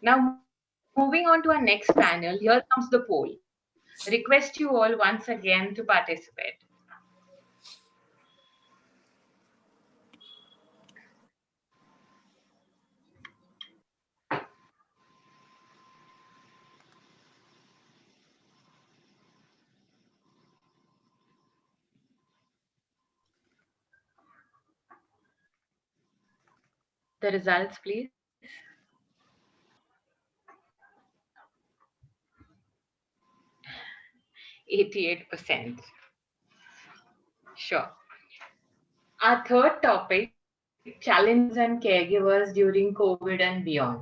Now, moving on to our next panel, here comes the poll. Request you all once again to participate. The results, please. 88%. Sure. Our third topic, challenges and caregivers during COVID and beyond.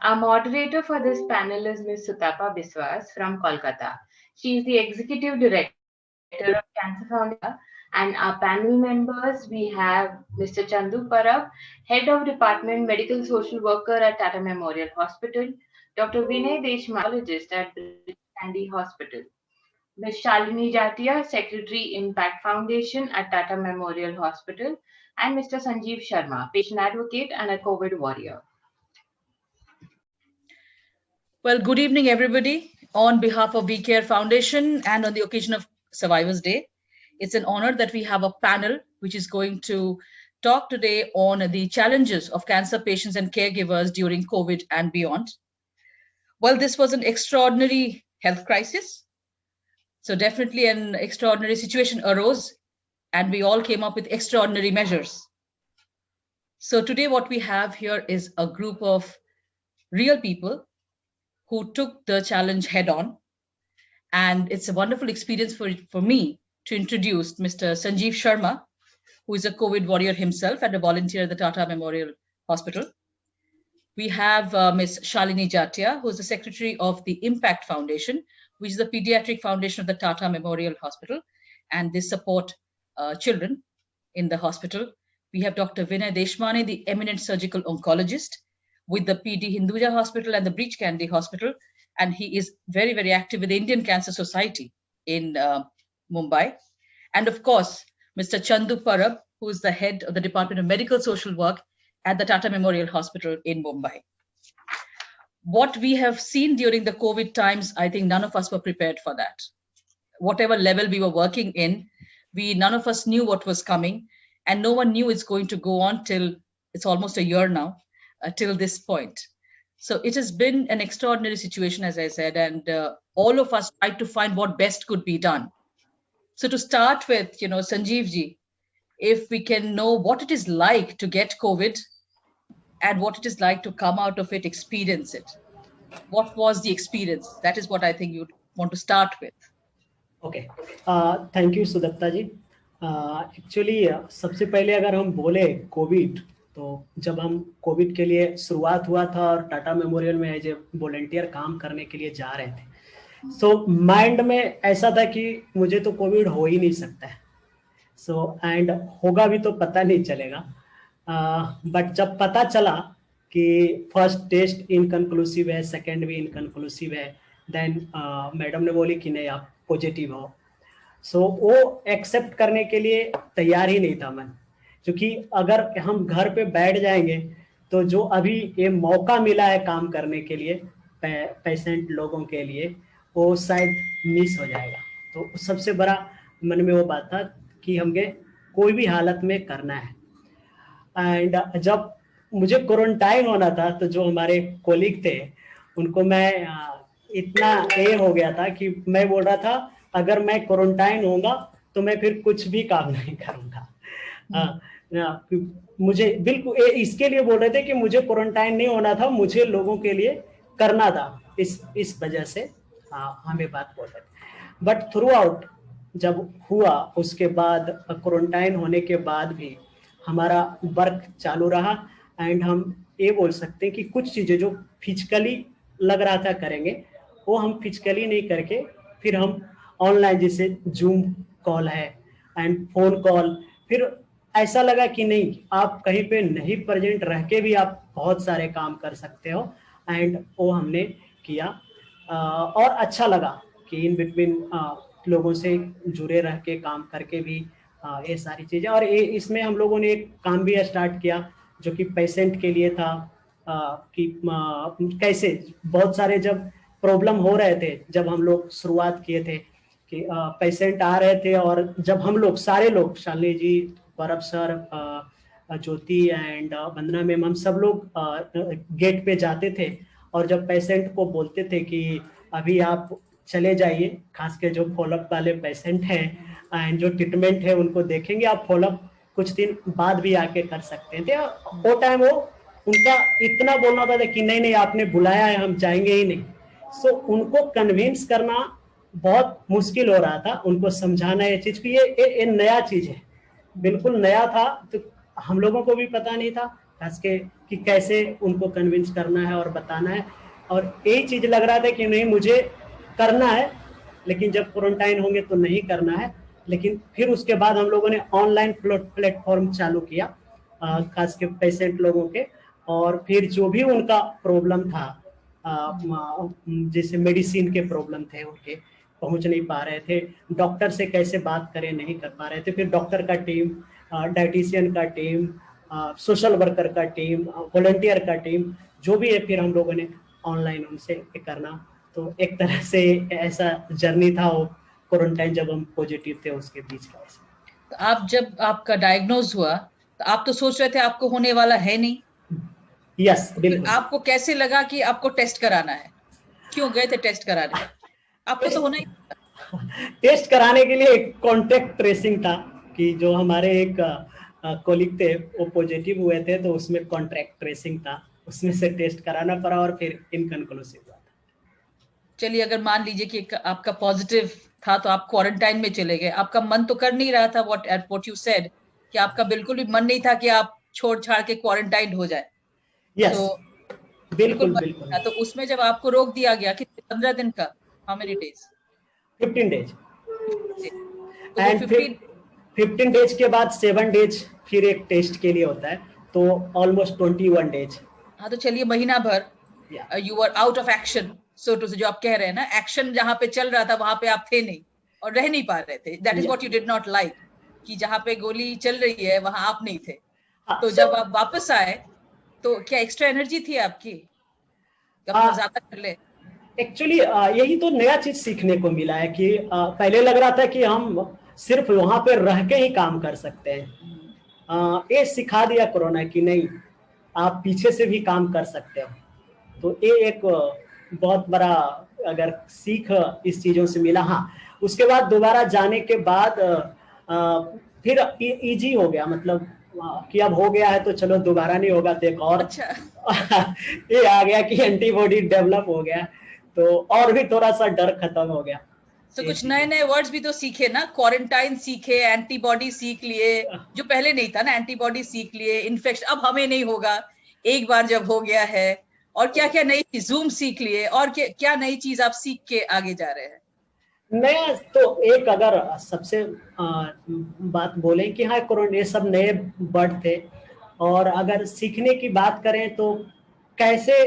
Our moderator for this panel is Ms. Sutapa Biswas from Kolkata. She is the Executive Director of Cancer Foundation, and our panel members, we have Mr. Chandu Parab, Head of Department Medical Social Worker at Tata Memorial Hospital, Dr. Vinay Deshmukh, oncologist at British Candy Hospital, Ms. Shalini Jatia, Secretary, Impact Foundation at Tata Memorial Hospital, and Mr. Sanjeev Sharma, patient advocate and a COVID warrior. Well, good evening, everybody. On behalf of We Care Foundation and on the occasion of Survivors Day, it's an honor that we have a panel which is going to talk today on the challenges of cancer patients and caregivers during COVID and beyond. Well, this was an extraordinary health crisis. So definitely an extraordinary situation arose and we all came up with extraordinary measures. So today what we have here is a group of real people who took the challenge head on. And it's a wonderful experience for me to introduce Mr. Sanjeev Sharma, who is a COVID warrior himself and a volunteer at the Tata Memorial Hospital. We have Ms. Shalini Jatia, who is the secretary of the Impact Foundation, which is the pediatric foundation of the Tata Memorial Hospital, and they support children in the hospital. We have Dr. Vinay Deshmukh, the eminent surgical oncologist with the PD Hinduja Hospital and the Breach Candy Hospital, and he is very, very active with the Indian Cancer Society in Mumbai. And of course, Mr. Chandu Parab, who is the head of the Department of Medical Social Work at the Tata Memorial Hospital in Mumbai. What we have seen during the COVID times, I think none of us were prepared for that. Whatever level we were working in, none of us knew what was coming, and no one knew it's going to go on till it's almost a year now, till this point. So it has been an extraordinary situation, as I said, and all of us tried to find what best could be done. So to start with, Sanjeev ji, if we can know what it is like to get COVID and what it is like to come out of it, experience it. What was the experience? That is what I think you'd want to start with. Okay. Thank you, Sudatta ji. Actually, सबसे पहले अगर हम बोले Covid, तो जब हम Covid के लिए शुरुआत हुआ था और टाटा मेमोरियल में एज ए वॉलंटियर काम करने के लिए जा रहे थे, सो माइंड में ऐसा था कि मुझे तो कोविड हो ही नहीं सकता है, सो एंड होगा भी तो पता नहीं चलेगा. बट जब पता चला कि फर्स्ट टेस्ट इनकन्क्लूसिव है, सेकेंड भी इनकन्क्लूसिव है, देन मैडम ने बोली कि नहीं आप पॉजिटिव हो. सो वो एक्सेप्ट करने के लिए तैयार ही नहीं था मैं, क्योंकि अगर हम घर पे बैठ जाएंगे तो जो अभी ये मौका मिला है काम करने के लिए पेशेंट लोगों के लिए, वो शायद मिस हो जाएगा. तो सबसे बड़ा मन में वो बात था कि हमें कोई भी हालत में करना है. एंड जब मुझे क्वारंटाइन होना था तो जो हमारे कोलीग थे उनको मैं इतना ये हो गया था कि मैं बोल रहा था अगर मैं क्वारंटाइन होऊंगा तो मैं फिर कुछ भी काम नहीं करूंगा. मुझे बिल्कुल इसके लिए बोल रहे थे कि मुझे क्वारंटाइन नहीं होना था, मुझे लोगों के लिए करना था, इस वजह से हमें बात बोल रहे थे. बट थ्रू आउट जब हुआ, उसके बाद क्वारंटाइन होने के बाद भी हमारा वर्क चालू रहा. एंड हम ये बोल सकते हैं कि कुछ चीज़ें जो फिजिकली लग रहा था करेंगे, वो हम फिजिकली नहीं करके फिर हम ऑनलाइन, जैसे जूम कॉल है एंड फोन कॉल, फिर ऐसा लगा कि नहीं आप कहीं पे नहीं प्रेजेंट रह के भी आप बहुत सारे काम कर सकते हो. एंड वो हमने किया और अच्छा लगा कि इन बिटवीन लोगों से जुड़े रह के काम करके भी ये सारी चीज़ें. और इसमें हम लोगों ने एक काम भी स्टार्ट किया जो कि पेशेंट के लिए था, कि कैसे बहुत सारे जब प्रॉब्लम हो रहे थे, जब हम लोग शुरुआत किए थे कि पेशेंट आ रहे थे, और जब हम लोग सारे लोग, शालिनी जी, परब sir, Jyoti and Vandana ma'am, हम सब लोग गेट पे जाते थे, और जब पेशेंट को बोलते थे कि अभी आप चले जाइए, खास के जो फॉलोअप वाले पेशेंट हैं एंड जो ट्रीटमेंट है उनको देखेंगे, आप फॉलोअप कुछ दिन बाद भी आके कर सकते थे। वो टाइम वो उनका इतना बोलना था कि नहीं नहीं आपने बुलाया है, हम जाएंगे ही नहीं। सो उनको कन्विंस करना बहुत मुश्किल हो रहा था, उनको समझाना ये चीज कि ये नया चीज है, बिल्कुल नया था, तो हम लोगों को भी पता नहीं था खास के कि कैसे उनको कन्विंस करना है और बताना है। और यही चीज लग रहा था कि नहीं मुझे करना है, लेकिन जब क्वारंटाइन होंगे तो नहीं करना है। लेकिन फिर उसके बाद हम लोगों ने ऑनलाइन प्लेटफॉर्म चालू किया, खास के पेशेंट लोगों के, और फिर जो भी उनका प्रॉब्लम था, जैसे मेडिसिन के प्रॉब्लम थे, उनके पहुंच नहीं पा रहे थे, डॉक्टर से कैसे बात करें नहीं कर पा रहे थे, फिर डॉक्टर का टीम, डाइटिशियन का टीम, सोशल वर्कर का टीम, वॉलंटियर का टीम, जो भी है, फिर हम लोगों ने ऑनलाइन उनसे करना। तो एक तरह से ऐसा जर्नी था वो क्वारंटाइन, जब हम पॉजिटिव थे उसके बीच का। तो आप जब आपका डायग्नोज हुआ तो आप तो सोच रहे थे आपको होने वाला है नहीं? यस, तो बिल्कुल। आपको कैसे लगा कि आपको टेस्ट कराना है? क्यों गए थे टेस्ट कराने? आपको तो होना ही। टेस्ट कराने के लिए कॉन्टेक्ट ट्रेसिंग था, कि जो हमारे एक कोलिग थे वो पॉजिटिव हुए थे, तो उसमें कॉन्टैक्ट ट्रेसिंग था, उसमें से टेस्ट कराना पड़ा, और फिर इनकन्क्लूसिव हुआ था। चलिए, अगर मान लीजिए कि आपका पॉजिटिव था तो आप क्वारंटाइन में चले गए, आपका मन तो कर नहीं रहा था, व्हाट यू सेड, कि आपका बिल्कुल भी मन नहीं था कि आप छोड़ छाड़ के क्वारंटाइन हो जाए। यस, तो बिल्कुल बिल्कुल मन नहीं बिल्कुल। था। तो उसमें जब आपको रोक दिया गया कि 15 दिन का, how many days? 15 days. 15 days। तो वो एंड फिर 15। 15 डेज के बाद 7 डेज फिर एक टेस्ट के लिए होता है, तो ऑलमोस्ट 21 डेज। हाँ, तो चलिए महीना भर या you are out of action, so to say, जो आप कह रहे हैं ना, एक्शन जहां पे चल रहा था वहां पे आप थे नहीं और रह नहीं पा रहे थे। That is what you did not like, कि जहां पे गोली चल रही है वहां आप नहीं थे। तो जब आप वापस आए तो क्या एक्स्ट्रा एनर्जी थी आपकी अपना ज्यादा कर ले? एक्चुअली यही तो नया चीज सीखने को मिला है कि पहले लग रहा था कि हम सिर्फ वहां पे रह के ही काम कर सकते हैं। ये सिखा दिया कोरोना कि नहीं, आप पीछे से भी काम कर सकते हो। तो ये एक बहुत बड़ा अगर सीख इस चीजों से मिला। हाँ, उसके बाद दोबारा जाने के बाद फिर इजी हो गया, मतलब कि अब हो गया है तो चलो दोबारा नहीं होगा, तो एक और अच्छा। ये आ गया कि एंटीबॉडी डेवलप हो गया, तो और भी थोड़ा सा डर खत्म हो गया। तो ये कुछ चीजें। नए नए वर्ड्स भी तो सीखे ना, क्वारंटाइन सीखे, एंटीबॉडी सीख लिए, जो पहले नहीं था ना, एंटीबॉडी सीख लिए, इन्फेक्शन अब हमें नहीं होगा एक बार जब हो गया है। और क्या क्या नई चीज, जूम सीख लिए, और क्या क्या नई चीज आप सीख के आगे जा रहे हैं? नया तो एक अगर सबसे बात बोले कि हाँ कोरोना, ये सब नए वर्ड थे, और अगर सीखने की बात करें तो कैसे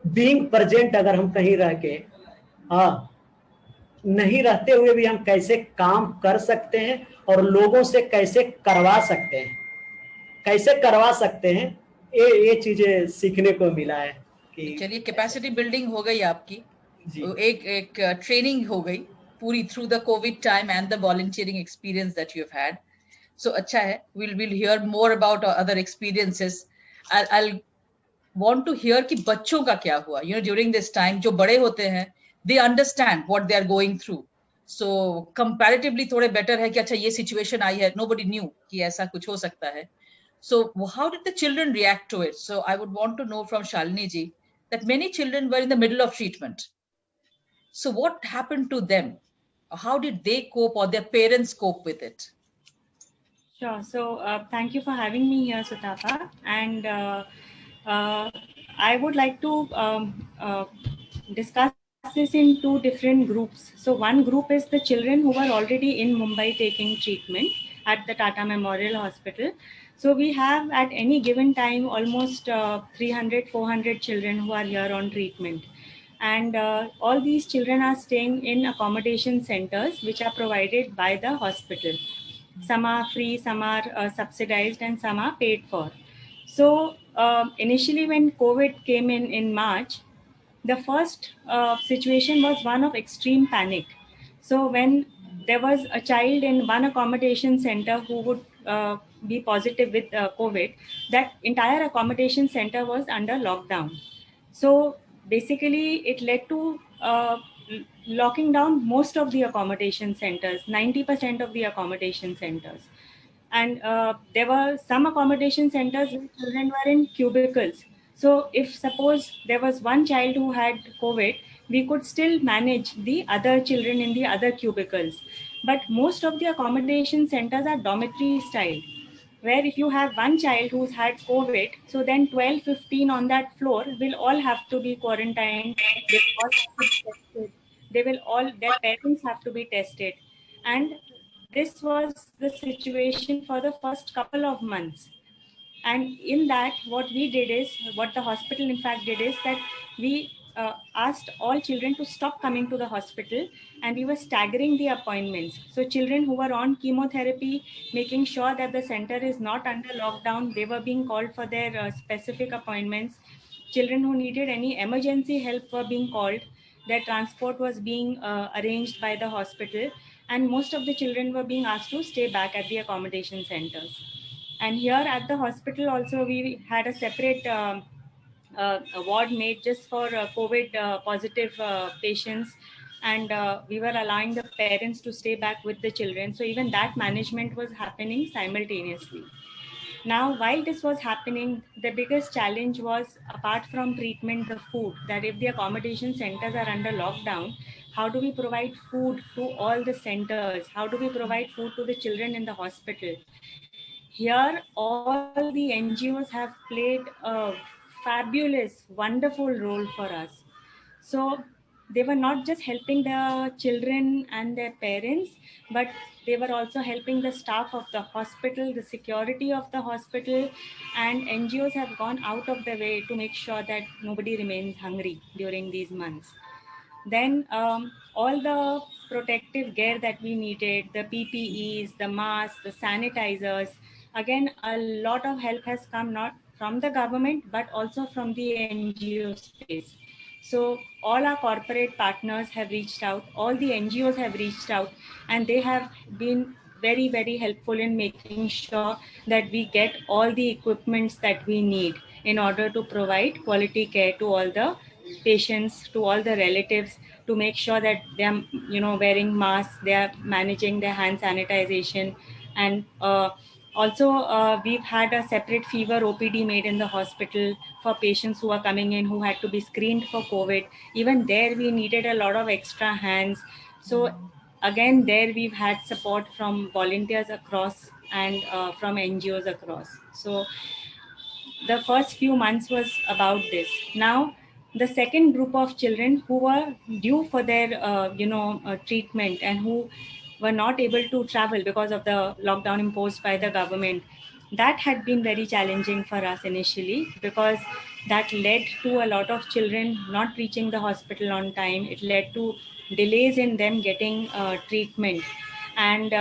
बीइंग प्रेजेंट, अगर हम कहीं रह के नहीं रहते हुए भी हम कैसे काम कर सकते हैं, और लोगों से कैसे करवा सकते हैं, कैसे करवा सकते हैं, ये चीजें सीखने को मिला है तो कि चलिए, कैपेसिटी बिल्डिंग हो गई आपकी, जी। एक एक ट्रेनिंग हो गई पूरी through the covid time and the volunteering experience that you have had. So अच्छा है, we'll hear more about other experiences. I'll want to hear कि बच्चों का क्या हुआ, during this time। जो बड़े होते हैं, they understand what they are going through, so comparatively थोड़े better है कि अच्छा ये situation आई है, nobody knew कि ऐसा कुछ हो सकता है। So how did the children react to it? So I would want to know from Shalini ji that many children were in the middle of treatment. So what happened to them? How did they cope, or their parents cope with it? Sure. So thank you for having me here, Sutapa. And I would like to discuss this in two different groups. So one group is the children who were already in Mumbai taking treatment at the Tata Memorial Hospital. So we have at any given time almost 300, 400 children who are here on treatment. And all these children are staying in accommodation centers which are provided by the hospital. Some are free, some are subsidized, and some are paid for. So initially when COVID came in March, the first situation was one of extreme panic. So when there was a child in one accommodation center who would be positive with COVID, that entire accommodation center was under lockdown. So basically, it led to locking down most of the accommodation centers, 90% of the accommodation centers. And there were some accommodation centers where children were in cubicles. So if suppose there was one child who had COVID, we could still manage the other children in the other cubicles. But most of the accommodation centers are dormitory style, where if you have one child who's had COVID, so then 12, 15 on that floor will all have to be quarantined. They will all have to be tested. They will all, their parents have to be tested. And this was the situation for the first couple of months. And in that, what we did is, what the hospital in fact did is that we asked all children to stop coming to the hospital, and we were staggering the appointments. So children who were on chemotherapy, making sure that the center is not under lockdown, they were being called for their specific appointments. Children who needed any emergency help were being called. Their transport was being arranged by the hospital, and most of the children were being asked to stay back at the accommodation centers. And here at the hospital also, we had a separate ward made just for COVID positive patients. And we were allowing the parents to stay back with the children. So even that management was happening simultaneously. Now, while this was happening, the biggest challenge was, apart from treatment, the food. That if the accommodation centers are under lockdown, how do we provide food to all the centers? How do we provide food to the children in the hospital? Here, all the NGOs have played a fabulous, wonderful role for us. So they were not just helping the children and their parents, but they were also helping the staff of the hospital, the security of the hospital, and NGOs have gone out of their way to make sure that nobody remains hungry during these months. Then all the protective gear that we needed, the PPEs, the masks, the sanitizers, again, a lot of help has come not from the government, but also from the NGO space. So all our corporate partners have reached out, all the NGOs have reached out, and they have been very, very helpful in making sure that we get all the equipments that we need in order to provide quality care to all the patients, to all the relatives, to make sure that they are, wearing masks, they are managing their hand sanitization. And also, we've had a separate fever OPD made in the hospital for patients who are coming in who had to be screened for COVID. Even there, we needed a lot of extra hands. So again, there we've had support from volunteers across and from NGOs across. So the first few months was about this. Now, the second group of children who were due for their, treatment and who were not able to travel because of the lockdown imposed by the government, that had been very challenging for us initially, because that led to a lot of children not reaching the hospital on time. It led to delays in them getting treatment. And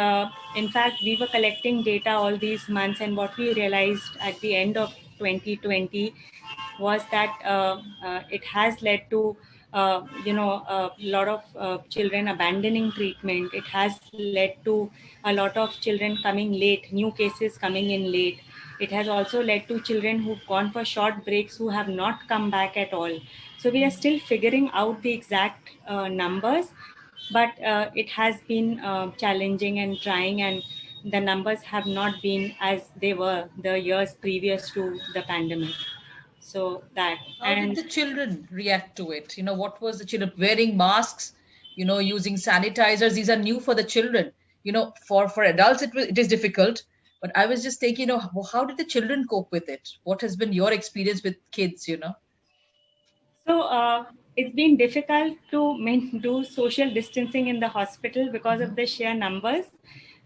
in fact, we were collecting data all these months, and what we realized at the end of 2020 was that it has led to a lot of children abandoning treatment. It has led to a lot of children coming late, new cases coming in late. It has also led to children who've gone for short breaks who have not come back at all. So we are still figuring out the exact numbers, but it has been challenging and trying, and the numbers have not been as they were the years previous to the pandemic. So that. How did the children react to it? What was the children wearing masks, using sanitizers? These are new for the children. For adults, it is difficult. But I was just thinking, how did the children cope with it? What has been your experience with kids, So it's been difficult to do social distancing in the hospital because of the sheer numbers.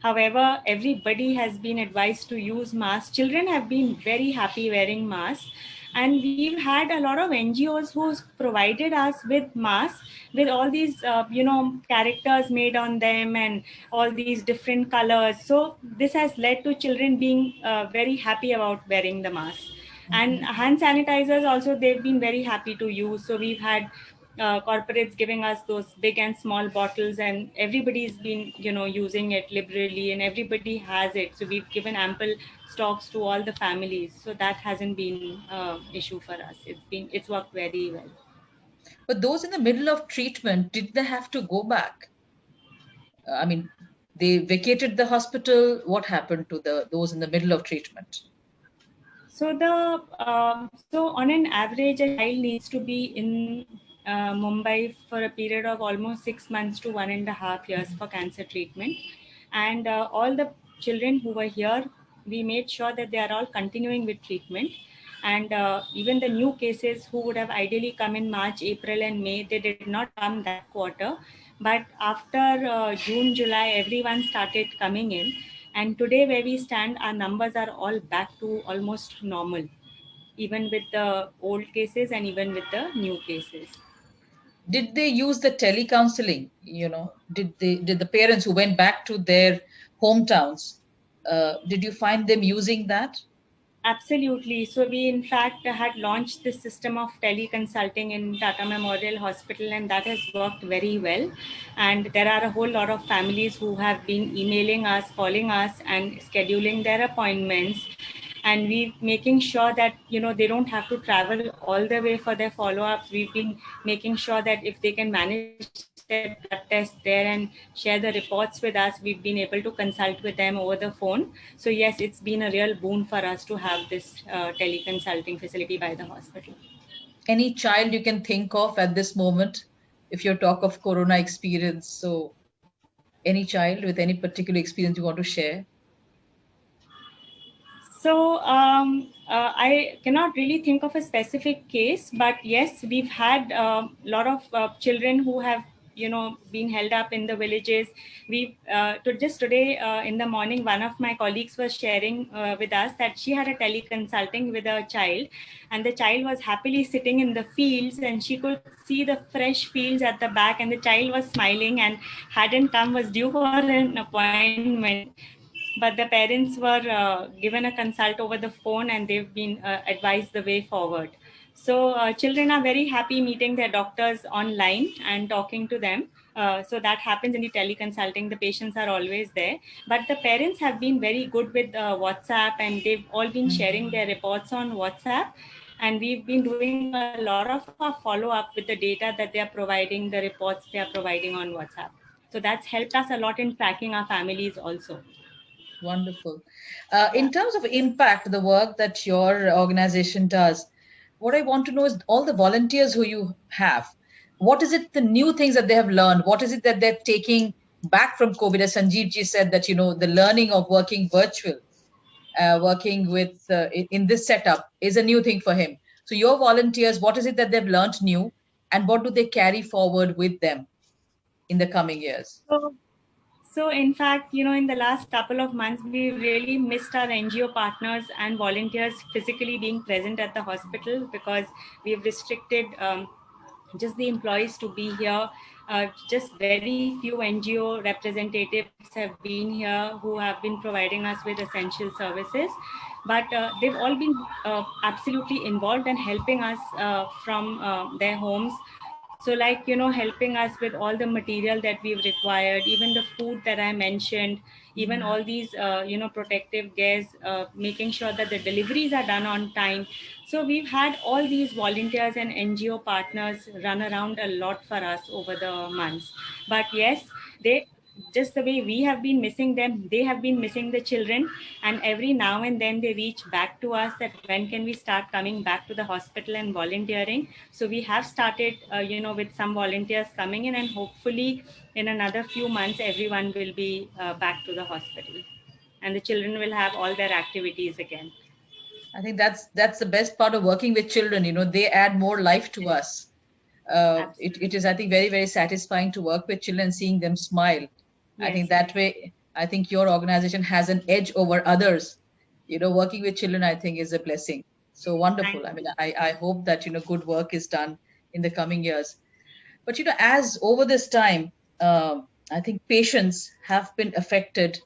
However, everybody has been advised to use masks. Children have been very happy wearing masks. And we've had a lot of NGOs who's provided us with masks with all these, characters made on them and all these different colors. So this has led to children being very happy about wearing the mask. And hand sanitizers also, they've been very happy to use. So we've had corporates giving us those big and small bottles, and everybody's been, using it liberally, and everybody has it. So we've given ample stocks to all the families. So that hasn't been issue for us. It's worked very well. But those in the middle of treatment, did they have to go back? I mean, they vacated the hospital. What happened to those in the middle of treatment? So on an average, a child needs to be in Mumbai for a period of almost 6 months to 1.5 years for cancer treatment. And all the children who were here, we made sure that they are all continuing with treatment. And even the new cases who would have ideally come in March, April, and May, they did not come that quarter. But after June, July, everyone started coming in. And today, where we stand, our numbers are all back to almost normal, even with the old cases and even with the new cases. Did they use the telecounseling? Did the parents who went back to their hometowns, did you find them using that? Absolutely. So we, in fact, had launched this system of teleconsulting in Tata Memorial Hospital, and that has worked very well. And there are a whole lot of families who have been emailing us, calling us, and scheduling their appointments. And we making sure that they don't have to travel all the way for their follow-ups. We've been making sure that if they can manage their blood test there and share the reports with us, we've been able to consult with them over the phone. So yes, it's been a real boon for us to have this teleconsulting facility by the hospital. Any child you can think of at this moment, if you talk of corona experience? So any child with any particular experience you want to share? So I cannot really think of a specific case, but yes, we've had a lot of children who have been held up in the villages. We just today in the morning, one of my colleagues was sharing with us that she had a teleconsulting with a child, and the child was happily sitting in the fields, and she could see the fresh fields at the back, and the child was smiling and hadn't come, was due for an appointment. But the parents were given a consult over the phone, and they've been advised the way forward. So children are very happy meeting their doctors online and talking to them. So that happens in the teleconsulting. The patients are always there, but the parents have been very good with WhatsApp, and they've all been sharing their reports on WhatsApp. And we've been doing a lot of follow-up with the data that they are providing, the reports they are providing on WhatsApp. So that's helped us a lot in tracking our families also. Wonderful. In terms of impact, the work that your organization does, what I want to know is all the volunteers who you have. What is it, the new things that they have learned? What is it that they're taking back from COVID? As Sanjeev ji said, that the learning of working virtual, working with in this setup is a new thing for him. So your volunteers, what is it that they've learned new, and what do they carry forward with them in the coming years? So in fact, in the last couple of months, we really missed our NGO partners and volunteers physically being present at the hospital, because we've restricted just the employees to be here. Just very few NGO representatives have been here who have been providing us with essential services. But they've all been absolutely involved and helping us from their homes. So like, helping us with all the material that we've required, even the food that I mentioned, even all these, protective gears, making sure that the deliveries are done on time. So we've had all these volunteers and NGO partners run around a lot for us over the months. But yes, they, just the way we have been missing them, they have been missing the children. And every now and then they reach back to us that when can we start coming back to the hospital and volunteering. So we have started, with some volunteers coming in, and hopefully in another few months, everyone will be back to the hospital, and the children will have all their activities again. I think that's the best part of working with children. They add more life to us. It is, I think, very, very satisfying to work with children, seeing them smile. Yes. I think that way, I think your organization has an edge over others. Working with children, I think, is a blessing. So wonderful. I mean, I hope that, good work is done in the coming years. But, as over this time, I think patients have been affected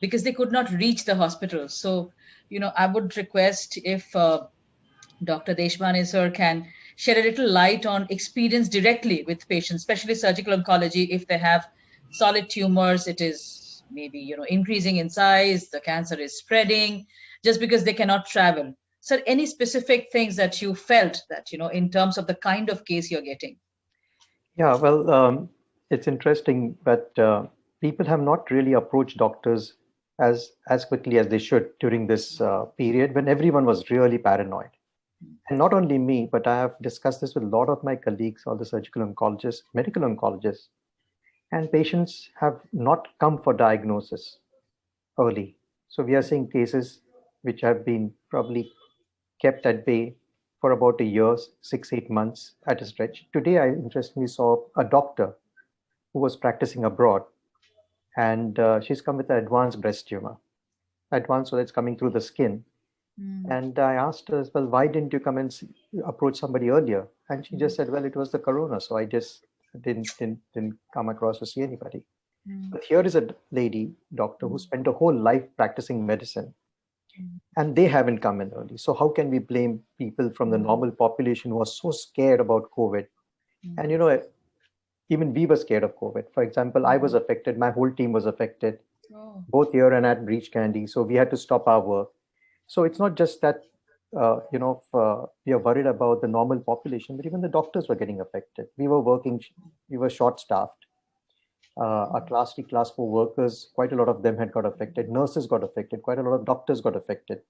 because they could not reach the hospital. So, I would request if Dr. Deshmani sir can shed a little light on experience directly with patients, especially surgical oncology. If they have solid tumors, it is maybe increasing in size, the cancer is spreading just because they cannot travel. So any specific things that you felt that in terms of the kind of case you're getting? Yeah, well, it's interesting, but people have not really approached doctors as quickly as they should during this period when everyone was really paranoid. And not only me, but I have discussed this with a lot of my colleagues, all the surgical oncologists, medical oncologists, and patients have not come for diagnosis early. So we are seeing cases which have been probably kept at bay for about a year, 6, 8 months at a stretch. Today, I interestingly saw a doctor who was practicing abroad, and she's come with an advanced breast tumor. Advanced, so that's coming through the skin. And I asked her, well, why didn't you come and approach somebody earlier? And she just said, well, it was the corona, so I just didn't come across to see anybody. But here is a lady doctor who spent a whole life practicing medicine, and they haven't come in early. So how can we blame people from the normal population who are so scared about COVID? And even we were scared of COVID. For example, I was affected, my whole team was affected, both here and at Breach Candy. So we had to stop our work. So it's not just that, we are worried about the normal population, but even the doctors were getting affected. We were short-staffed. Our class 3, class 4 workers, quite a lot of them had got affected. Nurses got affected. Quite a lot of doctors got affected.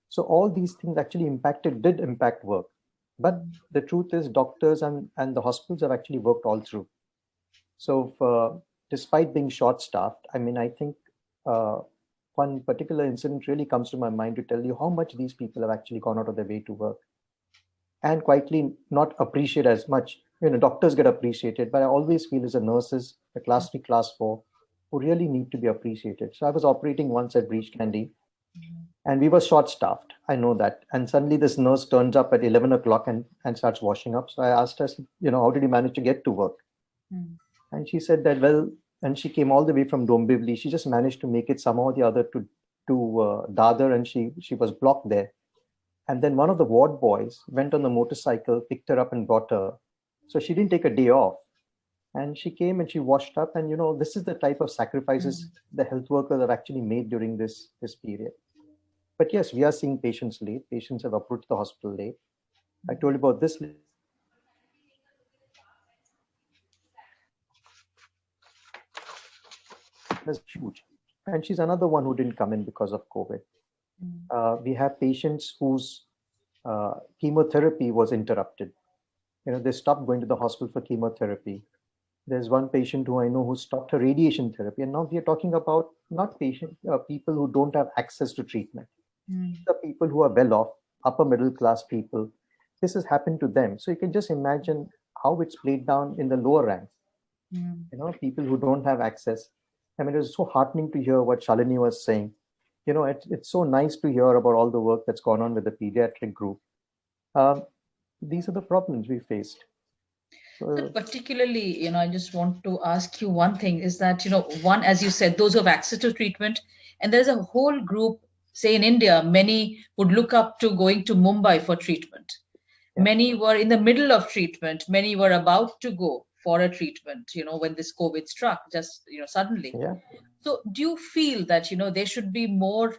So all these things actually did impact work. But the truth is doctors and the hospitals have actually worked all through. So despite being short-staffed, I think one particular incident really comes to my mind to tell you how much these people have actually gone out of their way to work and quietly not appreciate as much. Doctors get appreciated, but I always feel as the nurses, the class 3, class 4, who really need to be appreciated. So I was operating once at Breach Candy, and we were short-staffed. I know that. And suddenly this nurse turns up at 11 o'clock and starts washing up. So I asked her, how did you manage to get to work? And she said that, well, and she came all the way from Dombivli. She just managed to make it somehow or the other to Dadar, and she was blocked there. And then one of the ward boys went on the motorcycle, picked her up and brought her. So she didn't take a day off. And she came and she washed up. And, this is the type of sacrifices the health workers have actually made during this period. But yes, we are seeing patients late. Patients have approached the hospital late. I told you about this. That's huge. And she's another one who didn't come in because of COVID. We have patients whose chemotherapy was interrupted. They stopped going to the hospital for chemotherapy. There's one patient who I know who stopped her radiation therapy. And now we are talking about not people who don't have access to treatment. The people who are well off, upper middle class people. This has happened to them. So you can just imagine how it's played down in the lower ranks. People who don't have access. It was so heartening to hear what Shalini was saying. It's so nice to hear about all the work that's gone on with the pediatric group. These are the problems we faced. So particularly, I just want to ask you one thing is that, one, as you said, those who have access to treatment, and there's a whole group, say in India, many would look up to going to Mumbai for treatment. Yeah. Many were in the middle of treatment. Many were about to go for a treatment, when this COVID struck, just, suddenly. Yeah. So do you feel that, there should be more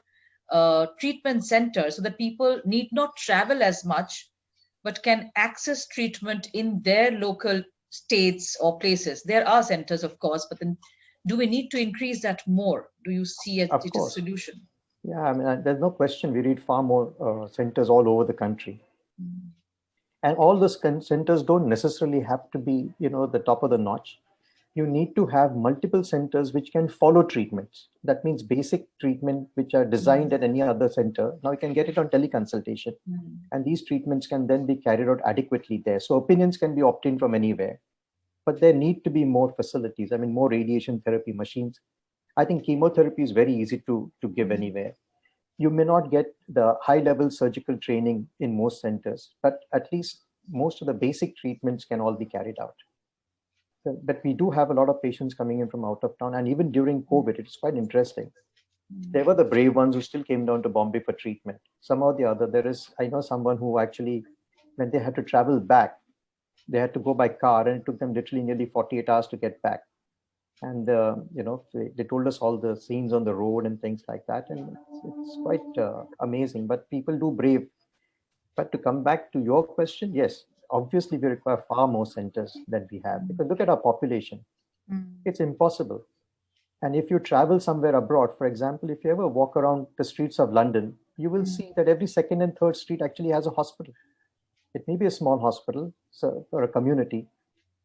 treatment centers so that people need not travel as much, but can access treatment in their local states or places? There are centers, of course, but then do we need to increase that more? Do you see it as a solution? Yeah, there's no question. We need far more centers all over the country. And all those centers don't necessarily have to be, the top of the notch. You need to have multiple centers which can follow treatments. That means basic treatment, which are designed at any other center. Now you can get it on teleconsultation. And these treatments can then be carried out adequately there. So opinions can be obtained from anywhere. But there need to be more facilities. More radiation therapy machines. I think chemotherapy is very easy to give anywhere. You may not get the high-level surgical training in most centers, but at least most of the basic treatments can all be carried out. But we do have a lot of patients coming in from out of town, and even during COVID, it's quite interesting. There were the brave ones who still came down to Bombay for treatment. somehow or the other, I know someone who actually, when they had to travel back, they had to go by car, and it took them literally nearly 48 hours to get back. And they told us all the scenes on the road and things like that, and it's quite amazing. But people do brave. But to come back to your question, yes, obviously we require far more centers than we have, because look at our population. It's impossible. And if you travel somewhere abroad, for example, if you ever walk around the streets of London, you will see that every second and third street actually has a hospital. It may be a small hospital or a community,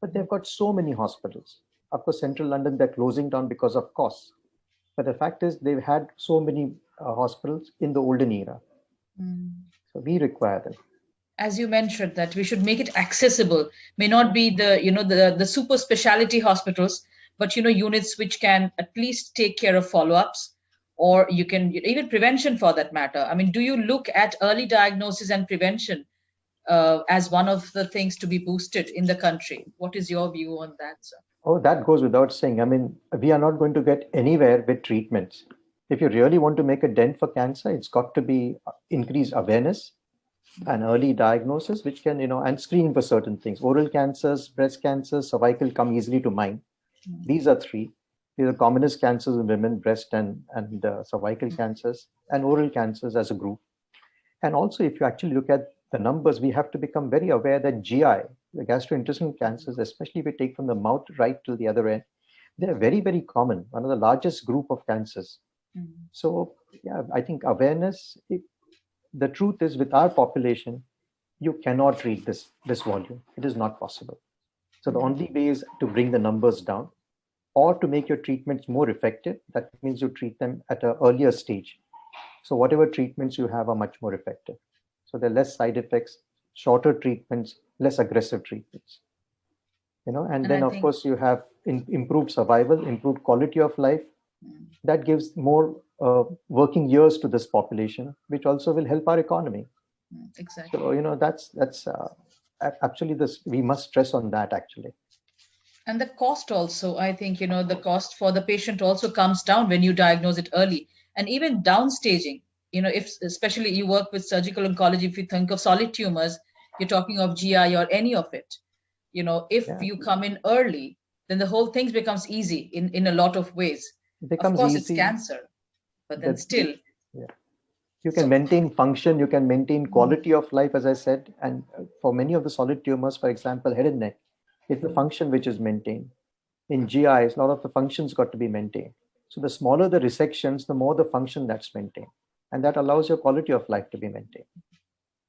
but they've got so many hospitals. Of course, central London, they're closing down because of costs. But the fact is, they've had so many hospitals in the olden era. So we require them. As you mentioned, that we should make it accessible. May not be the super specialty hospitals, but units which can at least take care of follow-ups, or you can even prevention for that matter. I mean, do you look at early diagnosis and prevention as one of the things to be boosted in the country? What is your view on that, sir? Oh, that goes without saying. I mean, we are not going to get anywhere with treatments. If you really want to make a dent for cancer, it's got to be increased awareness and early diagnosis, which can, and screening for certain things. Oral cancers, breast cancers, cervical come easily to mind. These are three. These are the commonest cancers in women: breast and cervical cancers, and oral cancers as a group. And also, if you actually look at the numbers, we have to become very aware that GI, the gastrointestinal cancers, especially if we take from the mouth right to the other end, they're very, very common, one of the largest group of cancers. So, yeah, I think awareness, the truth is, with our population, you cannot treat this volume. It is not possible. So the only way is to bring the numbers down, or to make your treatments more effective. That means you treat them at an earlier stage. So whatever treatments you have are much more effective. So there are less side effects, shorter treatments, less aggressive treatments. And then of course you have improved survival, improved quality of life. That gives more working years to this population, which also will help our economy. Exactly. So that's actually we must stress on that actually. And the cost also, I think, the cost for the patient also comes down when you diagnose it early. And even downstaging, if especially you work with surgical oncology, if you think of solid tumors, you're talking of GI or any of it. If you come in early, then the whole thing becomes easy in a lot of ways. Of course, easy. It's cancer, but then still. Yeah. You can maintain function, you can maintain quality of life, as I said. And for many of the solid tumors, for example, head and neck, it's the function which is maintained. In GI, a lot of the functions got to be maintained. So the smaller the resections, the more the function that's maintained. And that allows your quality of life to be maintained.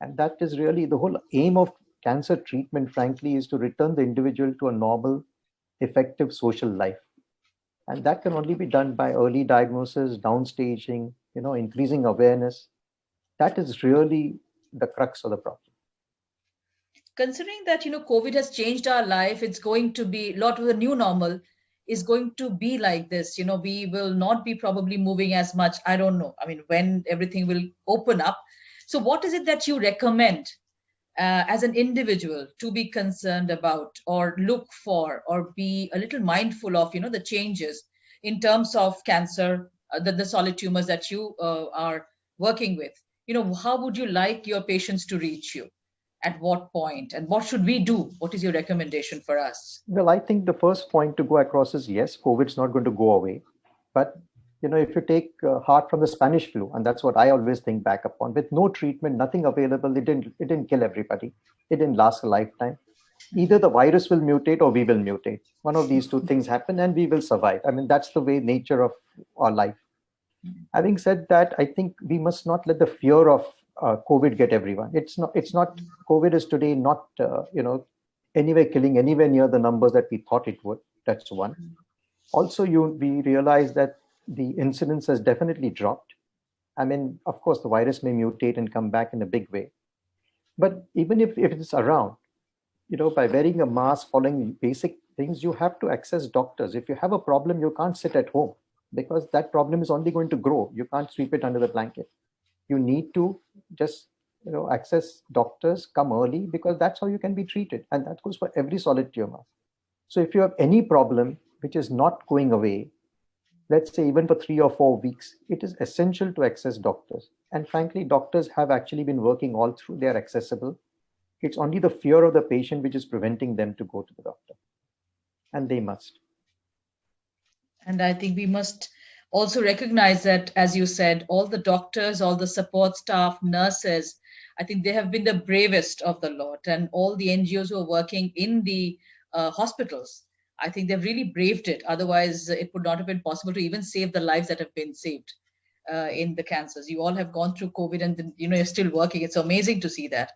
And that is really the whole aim of cancer treatment, frankly, is to return the individual to a normal, effective social life. And that can only be done by early diagnosis, downstaging, increasing awareness. That is really the crux of the problem. Considering that, COVID has changed our life, it's going to be a lot of the new normal is going to be like this. We will not be probably moving as much. I don't know. I mean, when everything will open up. So what is it that you recommend as an individual to be concerned about, or look for, or be a little mindful of, the changes in terms of cancer, the solid tumors that you are working with? How would you like your patients to reach you? At what point, and what should we do? What is your recommendation for us? Well, I think the first point to go across is, yes, COVID's not going to go away. But, if you take heart from the Spanish flu, and that's what I always think back upon, with no treatment, nothing available, it didn't kill everybody. It didn't last a lifetime. Either the virus will mutate or we will mutate. One of these two things happen and we will survive. I mean, that's the way nature of our life. Having said that, I think we must not let the fear of COVID get everyone. It's not. COVID is today not anywhere killing anywhere near the numbers that we thought it would. That's one. Also, we realize that the incidence has definitely dropped. I mean, of course, the virus may mutate and come back in a big way. But even if it's around, by wearing a mask, following basic things, you have to access doctors. If you have a problem, you can't sit at home, because that problem is only going to grow. You can't sweep it under the blanket. You need to just access doctors, come early, because that's how you can be treated. And that goes for every solid tumor. So if you have any problem which is not going away, let's say even for 3 or 4 weeks, it is essential to access doctors. And frankly, doctors have actually been working all through. They are accessible. It's only the fear of the patient which is preventing them to go to the doctor. And they must. And I think we must also recognize that, as you said, all the doctors, all the support staff, nurses, I think they have been the bravest of the lot. And all the NGOs who are working in the hospitals, I think they've really braved it. Otherwise, it would not have been possible to even save the lives that have been saved in the cancers. You all have gone through COVID and then, you're still working. It's amazing to see that.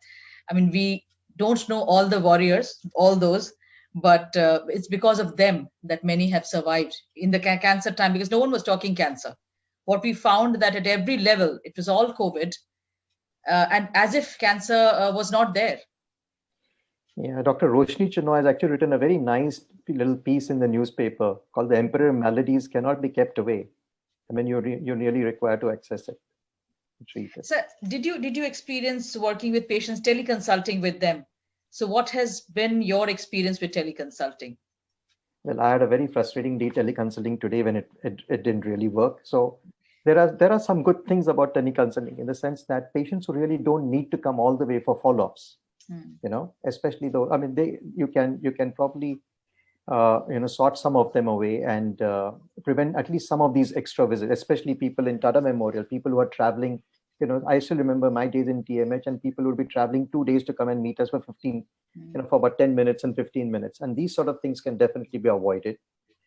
I mean, we don't know all the warriors, all those, but it's because of them that many have survived in the cancer time, because no one was talking cancer. What we found that at every level, it was all COVID, and as if cancer was not there. Yeah, Dr. Roshni Chinoy has actually written a very nice little piece in the newspaper called "The Emperor Maladies Cannot Be Kept Away." I mean, you're really required to access it, to treat it. So, did you experience working with patients, teleconsulting with them? So, what has been your experience with teleconsulting? Well, I had a very frustrating day teleconsulting today when it didn't really work. So there are some good things about teleconsulting in the sense that patients who really don't need to come all the way for follow-ups. Especially though, I mean, you can probably sort some of them away and prevent at least some of these extra visits, especially people in Tata Memorial, people who are traveling. I still remember my days in TMH, and people would be traveling 2 days to come and meet us for 15, for about 10 minutes and 15 minutes. And these sort of things can definitely be avoided.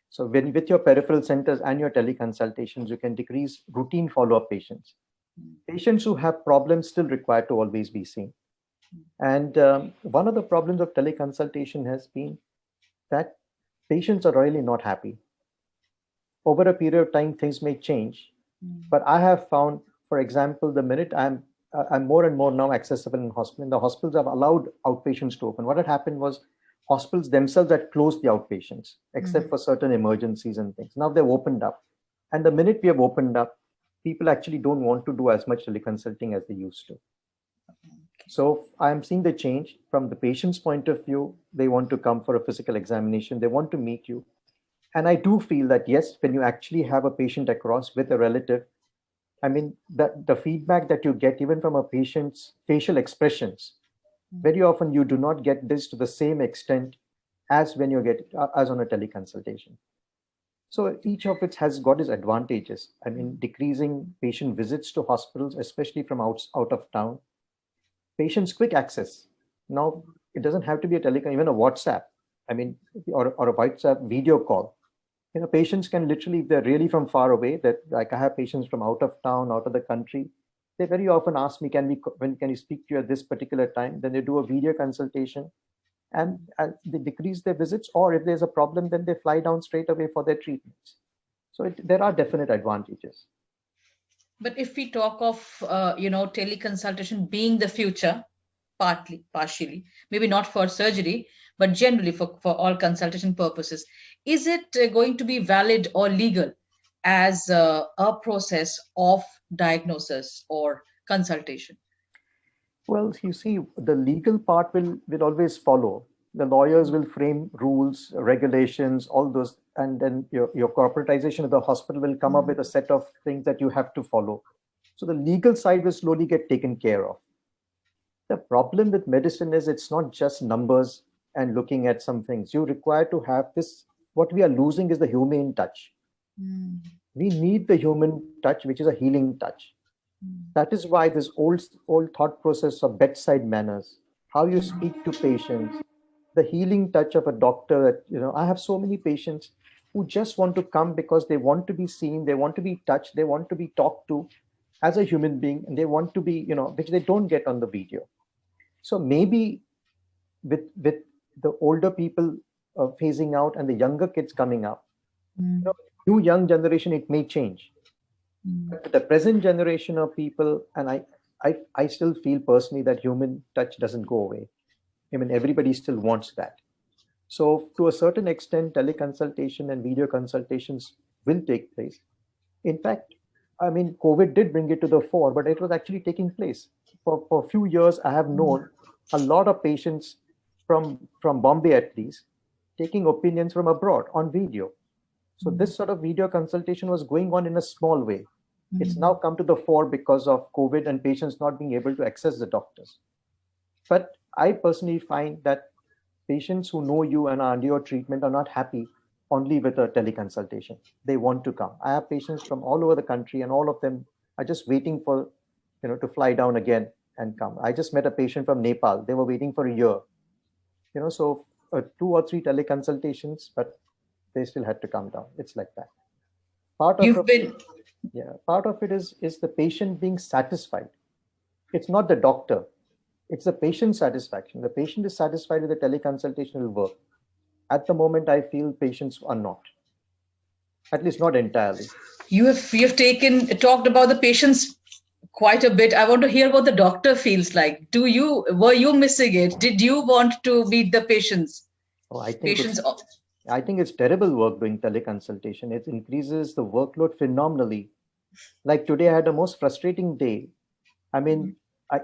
So with your peripheral centers and your teleconsultations, you can decrease routine follow-up patients. Patients who have problems still require to always be seen. And one of the problems of teleconsultation has been that patients are really not happy. Over a period of time, things may change. But I have found, for example, the minute I'm more and more now accessible in hospital, the hospitals have allowed outpatients to open. What had happened was hospitals themselves had closed the outpatients, except for certain emergencies and things. Now they've opened up. And the minute we have opened up, people actually don't want to do as much teleconsulting as they used to. So I'm seeing the change from the patient's point of view. They want to come for a physical examination. They want to meet you. And I do feel that, yes, when you actually have a patient across with a relative, I mean, the feedback that you get even from a patient's facial expressions, very often you do not get this to the same extent as when you get as on a teleconsultation. So each of it has got its advantages. I mean, decreasing patient visits to hospitals, especially from out of town. Patients' quick access. Now, it doesn't have to be a telecom, even a WhatsApp. I mean, or a WhatsApp video call. Patients can literally, if they're really from far away, that like I have patients from out of town, out of the country, they very often ask me, when can you speak to you at this particular time? Then they do a video consultation and they decrease their visits, or if there's a problem, then they fly down straight away for their treatments. So there are definite advantages. But if we talk of, teleconsultation being the future, partially, maybe not for surgery, but generally for all consultation purposes, is it going to be valid or legal as a process of diagnosis or consultation? Well, you see, the legal part will always follow. The lawyers will frame rules, regulations, all those, and then your corporatization of the hospital will come up with a set of things that you have to follow. So the legal side will slowly get taken care of. The problem with medicine is it's not just numbers and looking at some things. You require to have this. What we are losing is the humane touch. We need the human touch, which is a healing touch. That is why this old thought process of bedside manners, how you speak to patients, the healing touch of a doctor. I have so many patients who just want to come because they want to be seen, they want to be touched, they want to be talked to as a human being, and they want to be, which they don't get on the video. So maybe with the older people phasing out and the younger kids coming up, new young generation, it may change. But the present generation of people, and I still feel personally that human touch doesn't go away. I mean, everybody still wants that. So to a certain extent, teleconsultation and video consultations will take place. In fact, I mean, COVID did bring it to the fore, but it was actually taking place. For a few years, I have known a lot of patients from Bombay, at least, taking opinions from abroad on video. So this sort of video consultation was going on in a small way. It's now come to the fore because of COVID and patients not being able to access the doctors. But I personally find that patients who know you and are under your treatment are not happy only with a teleconsultation. They want to come. I have patients from all over the country, and all of them are just waiting for, to fly down again and come. I just met a patient from Nepal. They were waiting for a year. So 2 or 3 teleconsultations, but they still had to come down. It's like that. Part of it is the patient being satisfied. It's not the doctor. It's the patient's satisfaction. The patient is satisfied with the teleconsultation will work. At the moment, I feel patients are not. At least not entirely. You have talked about the patients quite a bit. I want to hear what the doctor feels like. Were you missing it? Did you want to meet the patients? Oh, I think it's terrible work doing teleconsultation. It increases the workload phenomenally. Like today, I had the most frustrating day. I mean,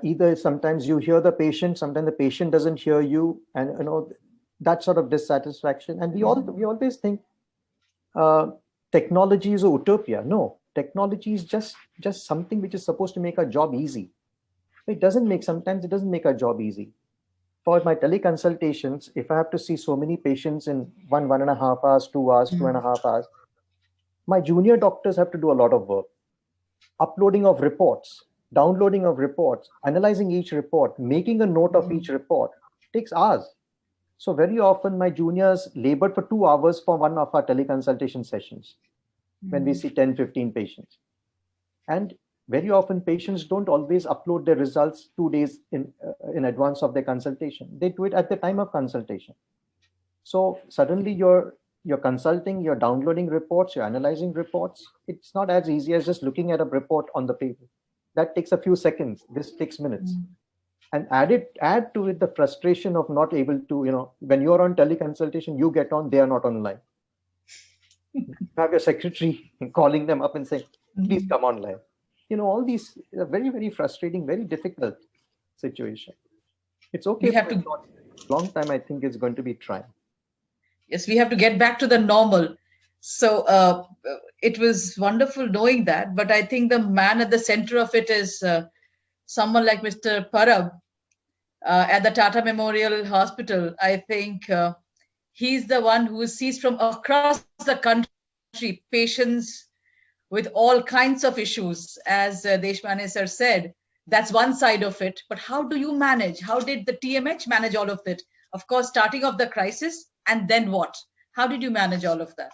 either sometimes you hear the patient, sometimes the patient doesn't hear you, and that sort of dissatisfaction. And we always think technology is a utopia. No, technology is just something which is supposed to make our job easy. Sometimes it doesn't make our job easy. For my teleconsultations, if I have to see so many patients in 1.5 hours, 2 hours, 2.5 hours, my junior doctors have to do a lot of work. Uploading of reports, downloading of reports, analyzing each report, making a note of each report takes hours. So very often my juniors labored for 2 hours for one of our teleconsultation sessions when we see 10, 15 patients. And very often patients don't always upload their results 2 days in advance of their consultation. They do it at the time of consultation. So suddenly you're consulting, you're downloading reports, you're analyzing reports. It's not as easy as just looking at a report on the paper. That takes a few seconds. This takes minutes. And add to it the frustration of not able to, when you're on teleconsultation, you get on, they are not online. You have your secretary calling them up and saying, please come online. All these are very, very frustrating, very difficult situation. It's okay. We have to long time, I think it's going to be trying. Yes, we have to get back to the normal. So it was wonderful knowing that, but I think the man at the center of it is someone like Mr. Parab at the Tata Memorial Hospital. I think he's the one who sees from across the country patients with all kinds of issues. As Deshpande sir said, that's one side of it. But how do you manage? How did the TMH manage all of it? Of course, starting off the crisis, and then what? How did you manage all of that?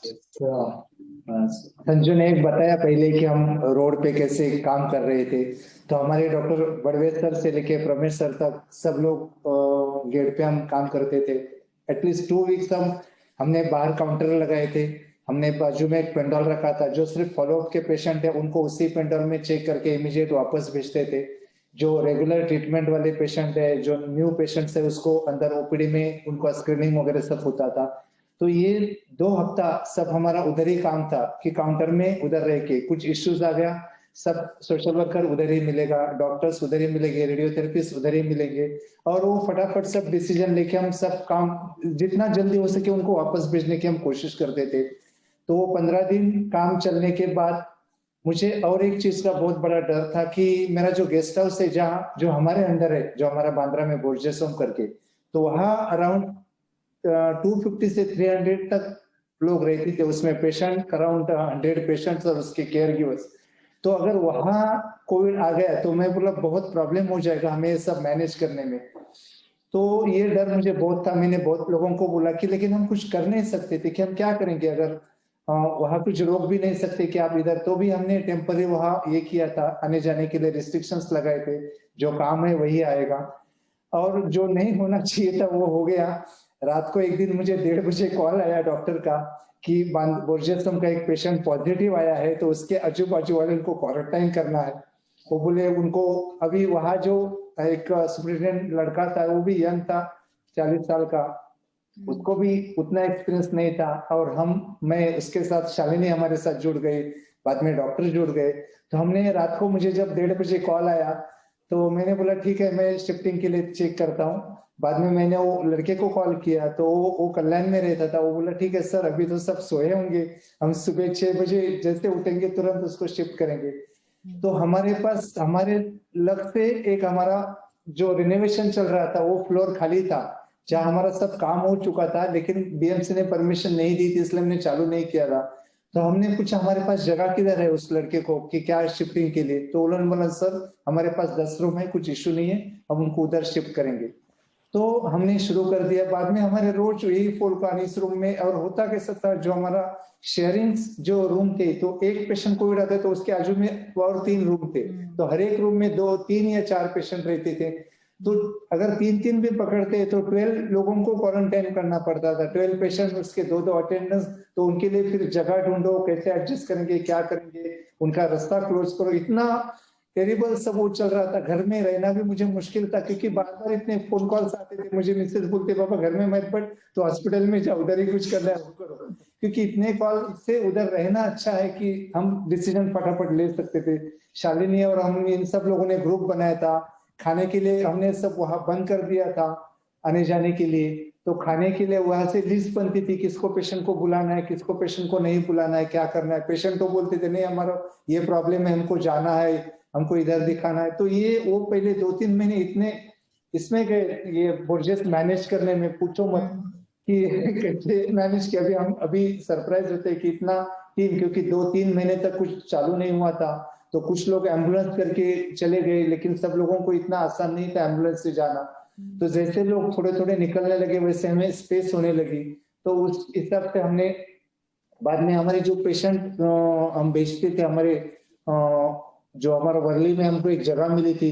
Sanju ने एक बताया पहले कि हम road पे कैसे काम कर रहे थे, तो हमारे डॉक्टर बड़वे सर से लेके प्रमेश सर तक सब लोग गेट पे हम काम करते थे. एटलीस्ट 2 वीक्स हमने बाहर काउंटर लगाए थे. हमने बाजू में एक पेंडोल रखा था. जो सिर्फ फॉलोअप के पेशेंट है उनको उसी पेंडोल में चेक करके इमीडिएट वापस भेजते थे. जो रेगुलर ट्रीटमेंट वाले पेशेंट है, जो न्यू पेशेंट्स है, उसको अंदर ओपीडी में उनका स्क्रीनिंग वगैरह सब होता था. तो ये 2 हफ्ता सब हमारा उधर ही काम था कि काउंटर में उधर रह के कुछ इश्यूज आ गया, सब सोशल वर्कर उधर ही मिलेगा, डॉक्टर्स उधर ही मिलेंगे, रेडियोथेरेपिस्ट उधर ही मिलेंगे, और वो फटाफट सब डिसीजन लेके हम सब काम जितना जल्दी हो सके उनको वापस भेजने की हम कोशिश करते थे. तो वो 15 दिन काम चलने के बाद मुझे और एक चीज का बहुत बड़ा डर था कि मेरा जो गेस्ट हाउस है जहाँ जो हमारे अंदर है, जो हमारा बांद्रा में बोर्जेस होम करके, तो वहाँ अराउंड 250 से 300 तक लोग रहते थे. उसमें पेशेंट अराउंड 100 पेशेंट्स और उसके केयर गिवर्स. तो अगर वहाँ कोविड आ गया तो मैं बोला बहुत प्रॉब्लम हो जाएगा हमें सब मैनेज करने में. तो ये डर मुझे बहुत था. मैंने बहुत लोगों को बोला कि लेकिन हम कुछ कर नहीं सकते थे कि हम क्या करेंगे अगर वहाँ कुछ रोक भी नहीं सकते कि आप इधर. तो भी हमने टेम्पररी वहाँ ये किया था, आने जाने के लिए रिस्ट्रिक्शंस लगाए थे. जो काम है वही आएगा, और जो नहीं होना चाहिए था वो हो गया. रात को एक दिन मुझे 1:30 बजे कॉल आया डॉक्टर का कि बोर्जेस होम का एक पेशेंट पॉजिटिव आया है, तो उसके आजू बाजू वाले उनको क्वारंटाइन करना है. वो बोले उनको अभी वहाँ जो एक सुपरिटेंडेंट लड़का था वो भी यंग था, 40 साल का, उसको भी उतना एक्सपीरियंस नहीं था. और मैं उसके साथ शालिनी हमारे साथ जुड़ गई, बाद में डॉक्टर जुड़ गए. तो हमने रात को मुझे जब 1:30 बजे कॉल आया तो मैंने बोला ठीक है, मैं शिफ्टिंग के लिए चेक करता हूँ। बाद में मैंने वो लड़के को कॉल किया, तो वो कल्याण में रहता था। वो बोला ठीक है सर, अभी तो सब सोए होंगे, हम सुबह 6 बजे जैसे उठेंगे तुरंत उसको शिफ्ट करेंगे। तो हमारे पास हमारे लग से एक हमारा जो रिनोवेशन चल रहा था वो फ्लोर खाली था, जहाँ हमारा सब काम हो चुका था, लेकिन बीएमसी ने परमिशन नहीं दी थी, इसलिए हमने चालू नहीं किया था। तो हमने पूछा हमारे पास जगह किधर है उस लड़के को कि क्या शिफ्टिंग के लिए, तो उन्होंने बोला सर हमारे पास 10 रूम है, कुछ इश्यू नहीं है, हम उनको उधर शिफ्ट करेंगे। तो हमने शुरू कर दिया। बाद में हमारे रोज यही फोन का इस रूम में, और होता कैसा था, जो हमारा शेयरिंग जो रूम थे, तो एक पेशेंट कोविड आता है तो उसके आजू में और 3 रूम थे, तो हर एक रूम में 2, 3 या 4 पेशेंट रहते थे। तो अगर 3-3 भी पकड़ते तो 12 लोगों को क्वारंटाइन करना पड़ता था, 12 पेशेंट, उसके 2-2 अटेंडेंस। तो उनके लिए फिर जगह ढूंढो, कैसे एडजस्ट करेंगे, क्या करेंगे, उनका रास्ता क्लोज करो, इतना टेरिबल सब वो चल रहा था। घर में रहना भी मुझे मुश्किल था, क्योंकि बार बार इतने फोन कॉल्स आते थे मुझे। मिसेज बोलते पापा घर में मत पड़, तो हॉस्पिटल में जाओ, उधर ही कुछ करना है वो करो, क्योंकि इतने कॉल से उधर रहना अच्छा है कि हम डिसीजन फटाफट ले सकते थे। शालिनी और हम इन सब लोगों ने ग्रुप बनाया था। खाने के लिए हमने सब वहां बंद कर दिया था आने जाने के लिए। तो खाने के लिए वहां से लिस्ट बनती थी, किसको पेशेंट को बुलाना है, किसको पेशेंट को नहीं बुलाना है, क्या करना है। पेशेंट तो बोलते थे नहीं हमारा ये प्रॉब्लम है, हमको जाना है, हमको इधर दिखाना है। तो ये वो पहले 2-3 महीने इतने इसमें गए ये बोर्जेस मैनेज करने में, पूछो मत कि कैसे मैनेज किया। अभी सरप्राइज होते हैं कि इतना टीम, क्योंकि 2-3 महीने तक कुछ चालू नहीं हुआ था। तो कुछ लोग एम्बुलेंस करके चले गए, लेकिन सब लोगों को इतना आसान नहीं था एम्बुलेंस से जाना। तो जैसे लोग थोड़े थोड़े निकलने लगे, वैसे हमें स्पेस होने लगी। तो उस हिसाब से हमने बाद में हमारे जो पेशेंट हम भेजते थे, हमारे जो हमारा वर्ली में हमको एक जगह मिली थी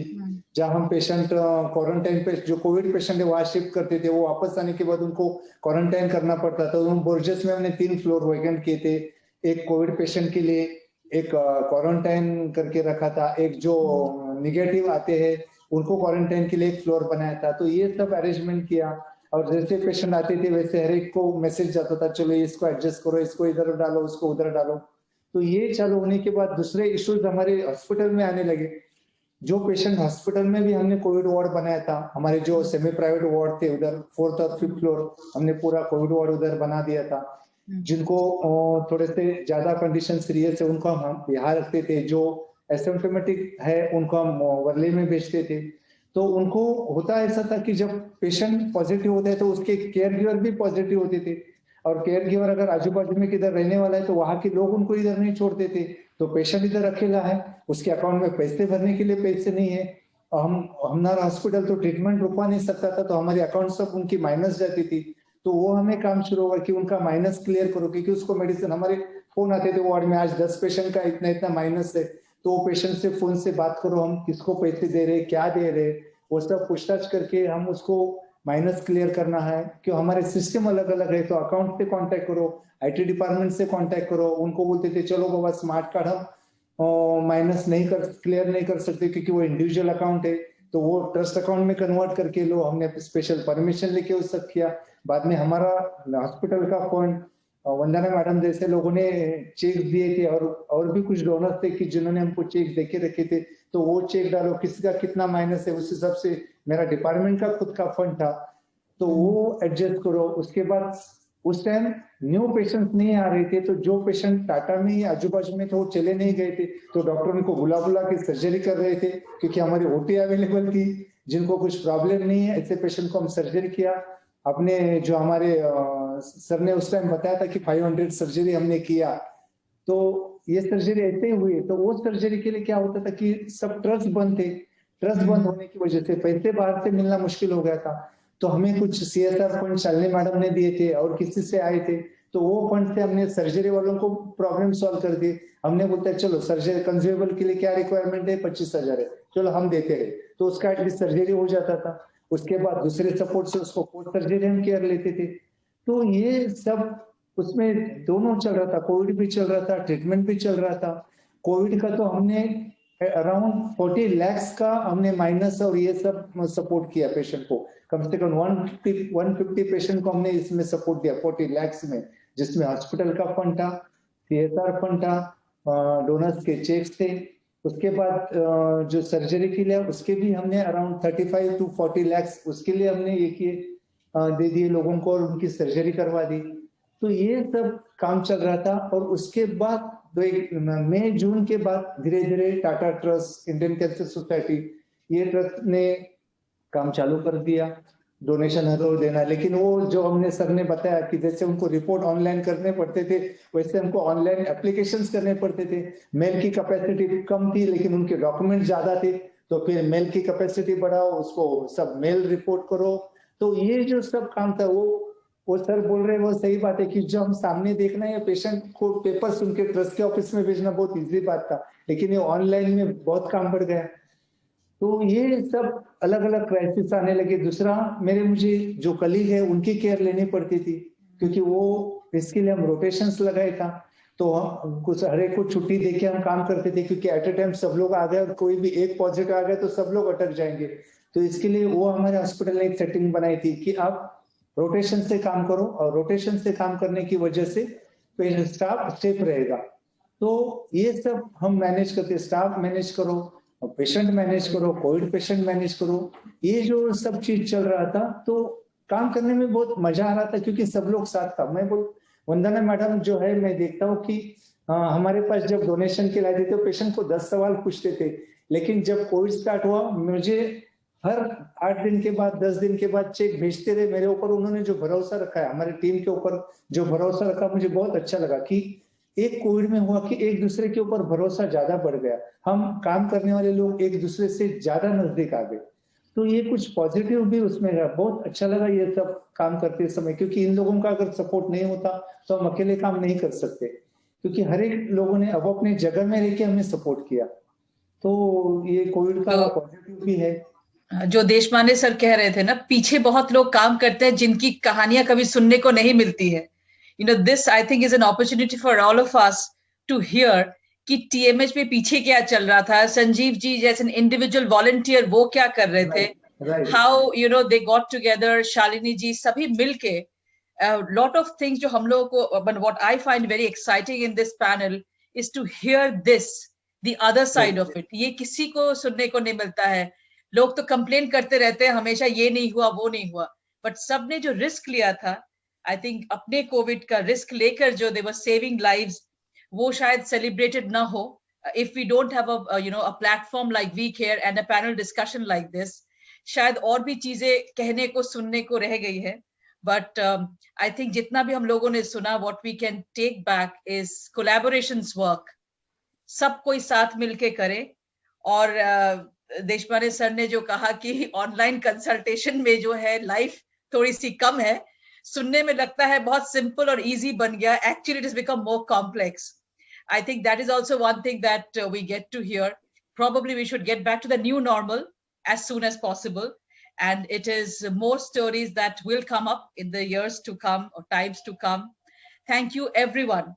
जहां हम पेशेंट क्वारंटाइन पे जो कोविड पेशेंट है वहां शिफ्ट करते थे। वो वापस आने के बाद उनको क्वारंटाइन करना पड़ता था। उन बोर्जेस में हमने 3 फ्लोर वैकेंट किए थे, एक कोविड पेशेंट के लिए, एक क्वारंटाइन करके रखा था, एक जो निगेटिव आते हैं उनको क्वारंटाइन के लिए एक फ्लोर बनाया था। तो ये सब अरेंजमेंट किया, और जैसे पेशेंट आते थे वैसे हर एक को मैसेज जाता था, चलो इसको एडजस्ट करो, इसको इधर डालो, उसको उधर डालो। तो ये चालू होने के बाद दूसरे इश्यूज हमारे हॉस्पिटल में आने लगे। जो पेशेंट हॉस्पिटल में भी हमने कोविड वार्ड बनाया था, हमारे जो सेमी प्राइवेट वार्ड थे उधर 4th और 5th फ्लोर हमने पूरा कोविड वार्ड उधर बना दिया था। जिनको थोड़े से ज्यादा कंडीशन सीरियस है उनको हम यहाँ रखते थे, जो एसिम्प्टोमेटिक है उनको हम वर्ली में भेजते थे। तो उनको होता ऐसा था कि जब पेशेंट पॉजिटिव होते हैं तो उसके केयर गिवर भी पॉजिटिव होते थे, और केयर गिवर अगर आजू बाजू में किधर रहने वाला है तो वहां के लोग उनको इधर नहीं छोड़ते थे। तो पेशेंट इधर अकेला है, उसके अकाउंट में पैसे भरने के लिए पैसे नहीं है, और हमारा हॉस्पिटल तो ट्रीटमेंट रुकवा नहीं सकता था, तो हमारी अकाउंट सब उनकी माइनस जाती थी। तो वो हमें काम शुरू हुआ कि उनका माइनस क्लियर करो, क्योंकि उसको मेडिसिन, हमारे फोन आते थे वार्ड में, आज 10 पेशेंट का इतना इतना माइनस है, तो वो पेशेंट से फोन से बात करो, हम किसको पैसे दे रहे, क्या दे रहे, वो सब पूछताछ करके हम उसको माइनस क्लियर करना है। क्यों हमारे सिस्टम अलग अलग है, तो अकाउंट से कांटेक्ट करो, आईटी डिपार्टमेंट से कांटेक्ट करो। उनको बोलते थे चलो बाबा स्मार्ट कार्ड हम माइनस नहीं कर क्लियर नहीं कर सकते, क्योंकि वो इंडिविजुअल अकाउंट है, तो वो ट्रस्ट अकाउंट में कन्वर्ट करके लो। हमने स्पेशल परमिशन लेके वो सब किया। बाद में हमारा हॉस्पिटल का फंड वंदना मैडम जैसे लोगों ने चेक दिए थे, और भी कुछ डोनर थे कि जिन्होंने हमको चेक देके रखे थे, तो वो चेक डालो, किसी का कितना माइनस है, उस हिसाब से मेरा डिपार्टमेंट का खुद का फंड था, तो वो एडजस्ट करो। उसके बाद उस टाइम न्यू पेशेंट नहीं आ रहे थे, तो जो पेशेंट टाटा में आजू बाजू में थे वो चले नहीं गए थे, तो डॉक्टर उनको बुला बुला के सर्जरी कर रहे थे, क्योंकि हमारी ओटी अवेलेबल थी। जिनको कुछ प्रॉब्लम नहीं है ऐसे पेशेंट को हम सर्जरी किया। अपने जो हमारे सर ने उस टाइम बताया था कि 500 सर्जरी हमने किया, तो ये सर्जरी ऐसे ही हुई। तो वो सर्जरी के लिए क्या होता था कि सब ट्रस्ट बंद थे, ट्रस्ट बंद होने की वजह से पैसे बाहर से मिलना मुश्किल हो गया था। तो हमें कुछ CSR फंड शालिनी मैडम ने दिए थे और किसी से आए थे, तो वो फंड से हमने सर्जरी वालों को प्रॉब्लम सॉल्व कर दी। हमने बोलते चलो सर्जरी कंज्यूमेबल के लिए क्या रिक्वायरमेंट है, 25,000 है, चलो हम देते हैं, तो उसका एटलीस्ट सर्जरी हो जाता था। उसके बाद दूसरे सपोर्ट से उसको पोस्ट सर्जरी हम केयर लेते थे। तो ये सब उसमें दोनों चल रहा था, कोविड भी चल रहा था, ट्रीटमेंट भी चल रहा था। कोविड का तो हमने अराउंड 40 lakhs का हमने माइनस और ये सब सपोर्ट किया पेशेंट को। कम से कम 150 पेशेंट को हमने इसमें सपोर्ट दिया 40 lakhs में, जिसमें हॉस्पिटल का फंड था, CSR फंड था, डोनर्स के चेक्स थे, उसके बाद जो सर्जरी के लिए उसके भी हमने अराउंड 35 to 40 lakhs उसके लिए हमने ये किए दे दिए लोगों को और उनकी सर्जरी करवा दी। तो ये सब काम चल रहा था और उसके बाद मई जून के बाद धीरे धीरे Tata trust, Indian cancer society, ये ट्रस्ट ने काम चालू कर दिया डोनेशन हर रोज देना। लेकिन वो जो हमने सर ने बताया कि जैसे उनको रिपोर्ट ऑनलाइन करने पड़ते थे वैसे हमको ऑनलाइन एप्लीकेशंस करने पड़ते थे। मेल की कैपेसिटी कम थी लेकिन उनके डॉक्यूमेंट ज्यादा थे, तो फिर मेल की कैपेसिटी बढ़ाओ, उसको सब मेल रिपोर्ट करो। तो ये जो सब काम था वो सर बोल रहे हैं वो सही बात है कि जो हम सामने देखना है पेशेंट को पेपर सुन के ट्रस्ट के ऑफिस में भेजना बहुत इजी बात था, लेकिन ये ऑनलाइन में बहुत काम बढ़ गया। तो ये सब अलग अलग क्राइसिस आने लगे। दूसरा मुझे जो कलीग है उनकी केयर लेनी पड़ती थी क्योंकि वो इसके लिए हम रोटेशंस लगाए था, तो हम कुछ हर एक को छुट्टी देके हम काम करते थे क्योंकि एट ए टाइम सब लोग आ गए और कोई भी एक पॉजिटिव आ गया तो सब लोग अटक जाएंगे। तो इसके लिए वो हमारे हॉस्पिटल ने एक सेटिंग बनाई थी कि आप रोटेशन से काम करो और रोटेशन से काम करने की वजह से स्टाफ सेफ रहेगा। तो ये सब हम मैनेज करते, स्टाफ मैनेज करो, पेशेंट मैनेज करो, कोविड पेशेंट मैनेज करो, ये जो सब चीज चल रहा था तो काम करने में बहुत मजा आ रहा था क्योंकि सब लोग साथ था। मैं वंदना मैडम जो है मैं देखता हूँ कि हमारे पास जब डोनेशन के लाए थे तो पेशेंट को 10 सवाल पूछते थे, लेकिन जब कोविड स्टार्ट हुआ मुझे हर 8 दिन के बाद 10 दिन के बाद चेक भेजते रहे मेरे ऊपर। उन्होंने जो भरोसा रखा है हमारी टीम के ऊपर, जो भरोसा रखा मुझे बहुत अच्छा लगा कि एक कोविड में हुआ कि एक दूसरे के ऊपर भरोसा ज्यादा बढ़ गया, हम काम करने वाले लोग एक दूसरे से ज्यादा नजदीक आ गए। तो ये कुछ पॉजिटिव भी उसमें रहा, बहुत अच्छा लगा ये सब काम करते समय क्योंकि इन लोगों का अगर सपोर्ट नहीं होता तो हम अकेले काम नहीं कर सकते क्योंकि हर एक लोगों ने अब अपने जगह में रह के हमें सपोर्ट किया। तो ये कोविड का पॉजिटिव भी है। जो देशमाने सर कह रहे थे ना, पीछे बहुत लोग काम करते हैं जिनकी कहानियां कभी सुनने को नहीं मिलती है। This I think is an opportunity for all of us to hear कि टीएमएच में पीछे क्या चल रहा था, संजीव जी जैसे एन इंडिविजुअल वॉलंटियर वो क्या कर रहे थे, how they got together, Shalini ji सभी मिलके लॉट ऑफ थिंग्स जो हम लोगों को, but what I find very exciting in this panel is to hear this the other side of it. ये किसी को सुनने को नहीं मिलता है। लोग तो कंप्लेन करते रहते हैं हमेशा, ये नहीं हुआ वो नहीं हुआ, बट सबने जो रिस्क लिया था, आई थिंक अपने कोविड का रिस्क लेकर जो दे वर सेविंग लाइव्स, वो शायद सेलिब्रेटेड ना हो if we don't have a platform like we care and a panel discussion like this. शायद और भी चीजें कहने को सुनने को रह गई है, बट आई थिंक जितना भी हम लोगों ने सुना, what we can take back is collaborations work, सब कोई साथ मिलके करे। और देशपांडे सर ने जो कहा कि ऑनलाइन कंसल्टेशन में जो है लाइफ थोड़ी सी कम है, सुनने में लगता है बहुत सिंपल और इजी बन गया, actually it is become more complex. I think that is also one thing that we get to hear. Probably we should get back to the new normal as soon as possible, and it is more stories that will come up in the years to come or times to come. Thank you everyone